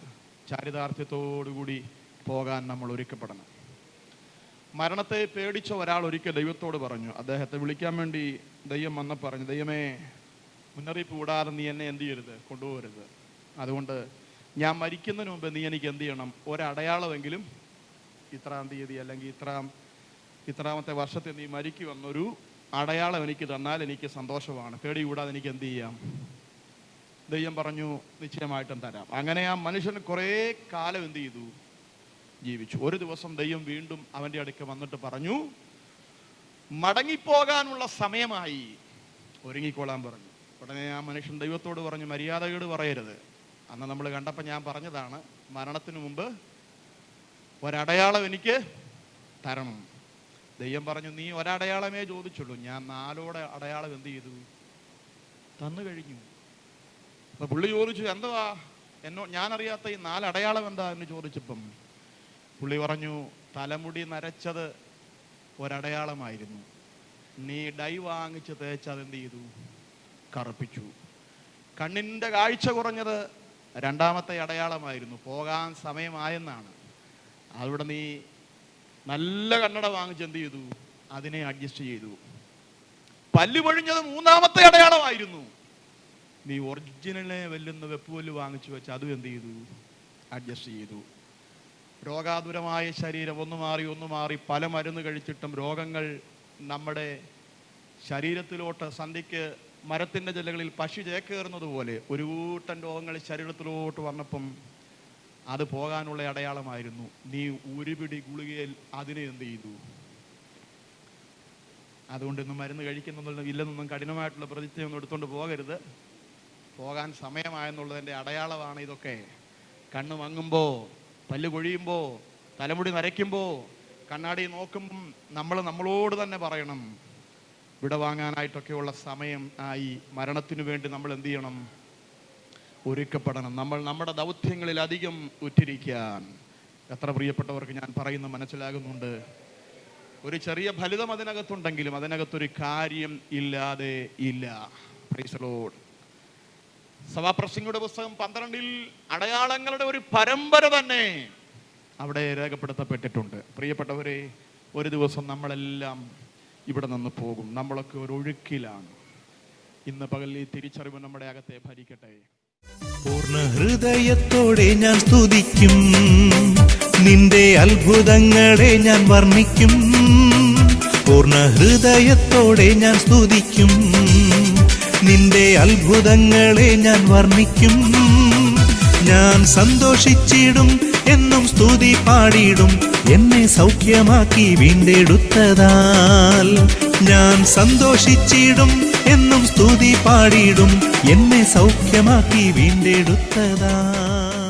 Speaker 2: ചാരിതാർത്ഥ്യത്തോടുകൂടി പോകാൻ നമ്മൾ ഒരുക്കപ്പെടണം. മരണത്തെ പേടിച്ച ഒരാൾ ഒരിക്കൽ ദൈവത്തോട് പറഞ്ഞു, അദ്ദേഹത്തെ വിളിക്കാൻ വേണ്ടി ദൈവം വന്ന് പറഞ്ഞു, ദൈവമേ, മുന്നറിയിപ്പ് കൂടാതെ നീ എന്നെ എന്ത് ചെയ്യരുത്, കൊണ്ടുപോകരുത്. അതുകൊണ്ട് ഞാൻ മരിക്കുന്നതിന് മുമ്പ് നീ എനിക്ക് എന്ത് ചെയ്യണം, ഒരടയാളമെങ്കിലും ഇത്രാം തീയതി അല്ലെങ്കിൽ ഇത്രാമത്തെ വർഷത്തിൽ നീ മരിക്കുമെന്നൊരു അടയാളം എനിക്ക് തന്നാൽ എനിക്ക് സന്തോഷമാണ്. പേടി കൂടാതെ എനിക്ക് എന്ത് ചെയ്യാം, ദൈവം പറഞ്ഞു നിശ്ചയമായിട്ടും തരാം. അങ്ങനെ ആ മനുഷ്യൻ കുറേ കാലം എന്ത് ചെയ്തു? ജീവിച്ചു. ഒരു ദിവസം ദൈവം വീണ്ടും അവൻ്റെ അടുക്ക് വന്നിട്ട് പറഞ്ഞു, മടങ്ങിപ്പോകാനുള്ള സമയമായി, ഒരുങ്ങിക്കോളാൻ പറഞ്ഞു. ഉടനെ ആ മനുഷ്യൻ ദൈവത്തോട് പറഞ്ഞു, മര്യാദയോട് പറയരുത്. അന്ന് നമ്മൾ കണ്ടപ്പോൾ ഞാൻ പറഞ്ഞതാണ്, മരണത്തിന് മുമ്പ് ഒരടയാളം എനിക്ക് തരണം. ദൈവം പറഞ്ഞു, നീ ഒരടയാളമേ ചോദിച്ചുള്ളൂ, ഞാൻ 4 അടയാളം എന്ത് ചെയ്തു? തന്നു കഴിഞ്ഞു. അപ്പൊ പുള്ളി ചോദിച്ചു, എന്തുവാ ഞാനറിയാത്ത ഈ 4 അടയാളം എന്താ എന്ന് ചോദിച്ചപ്പം പുള്ളി പറഞ്ഞു, തലമുടി നരച്ചത് ഒരടയാളമായിരുന്നു, നീ ഡൈ വാങ്ങിച്ച് തേച്ച് അതെന്ത് ചെയ്തു? കറുപ്പിച്ചു. കണ്ണിൻ്റെ കാഴ്ച കുറഞ്ഞത് 2ാമത്തെ അടയാളമായിരുന്നു, പോകാൻ സമയമായെന്നാണ്. അവിടെ നീ നല്ല കണ്ണട വാങ്ങിച്ച് എന്ത് ചെയ്തു? അതിനെ അഡ്ജസ്റ്റ് ചെയ്തു. പല്ല് പൊഴിഞ്ഞത് 3ാമത്തെ അടയാളമായിരുന്നു, നീ ഒറിജിനലിനെ വെല്ലുന്ന വെപ്പുപല്ല് വാങ്ങിച്ചു വെച്ച് അതും എന്ത് ചെയ്തു? അഡ്ജസ്റ്റ് ചെയ്തു. രോഗാതുരമായ ശരീരം ഒന്ന് മാറി പല മരുന്ന് കഴിച്ചിട്ടും രോഗങ്ങൾ നമ്മുടെ ശരീരത്തിലോട്ട് സന്ധിക്ക് മരത്തിൻ്റെ ജലകളിൽ പശു ചേക്കേറുന്നത് പോലെ ഒരു കൂട്ടം രോഗങ്ങൾ ശരീരത്തിലോട്ട് വന്നപ്പം അത് പോകാനുള്ള അടയാളമായിരുന്നു. നീ ഒരുപിടി ഗുളികയിൽ അതിനെ എന്ത് ചെയ്തു? അതുകൊണ്ട് ഇന്ന് മരുന്ന് കഴിക്കുന്നതൊന്നും ഇല്ലെന്നൊന്നും കഠിനമായിട്ടുള്ള പ്രതിജ്ഞയൊന്നും എടുത്തുകൊണ്ട് പോകരുത്. പോകാൻ സമയമായെന്നുള്ളതിൻ്റെ അടയാളമാണ് ഇതൊക്കെ. കണ്ണ് മങ്ങുമ്പോൾ, പല്ല് കൊഴിയുമ്പോൾ, തലമുടി നരയ്ക്കുമ്പോൾ, കണ്ണാടി നോക്കുമ്പം നമ്മളോട് തന്നെ പറയണം, വിട വാങ്ങാനായിട്ടൊക്കെയുള്ള സമയം ആയി. മരണത്തിനു വേണ്ടി നമ്മൾ എന്ത് ചെയ്യണം? ഒരുക്കപ്പെടണം. നമ്മൾ നമ്മുടെ ദൗത്യങ്ങളിൽ അധികം ഉറ്റിരിക്കാൻ. എത്ര പ്രിയപ്പെട്ടവർക്ക് ഞാൻ പറയുന്ന മനസ്സിലാകുന്നുണ്ട്? ഒരു ചെറിയ ഫലിതം അതിനകത്തുണ്ടെങ്കിലും അതിനകത്തൊരു കാര്യം ഇല്ലാതെ ഇല്ല. Price the Lord. സഭാപ്രസംഗിയുടെ പുസ്തകം 12 അടയാളങ്ങളുടെ ഒരു പരമ്പര തന്നെ അവിടെ രേഖപ്പെടുത്തപ്പെട്ടിട്ടുണ്ട്. പ്രിയപ്പെട്ടവരെ, ഒരു ദിവസം നമ്മളെല്ലാം ഇവിടെ നിന്ന് പോകും. നമ്മളൊക്കെ ഒരു ഒഴുക്കിലാണ്. ഇന്ന് പകൽ ഈ തിരിച്ചറിവ് നമ്മുടെ അകത്തെ ഭരിക്കട്ടെ.
Speaker 1: പൂർണ്ണ ഹൃദയത്തോടെ ഞാൻ സ്തുതിക്കും, നിന്റെ അത്ഭുതങ്ങളെ ഞാൻ വർണ്ണിക്കും. പൂർണ്ണ ഹൃദയത്തോടെ ഞാൻ സ്തുതിക്കും, നിന്റെ അത്ഭുതങ്ങളെ ഞാൻ വർണ്ണിക്കും. ഞാൻ സന്തോഷിച്ചിടും, എന്നും സ്തുതി പാടിയിടും, എന്നെ സൗഖ്യമാക്കി വീണ്ടെടുത്തതാൽ. ഞാൻ സന്തോഷിച്ചിടും, എന്നും സ്തുതി പാടിയിടും, എന്നെ സൗഖ്യമാക്കി വീണ്ടെടുത്തതാൽ.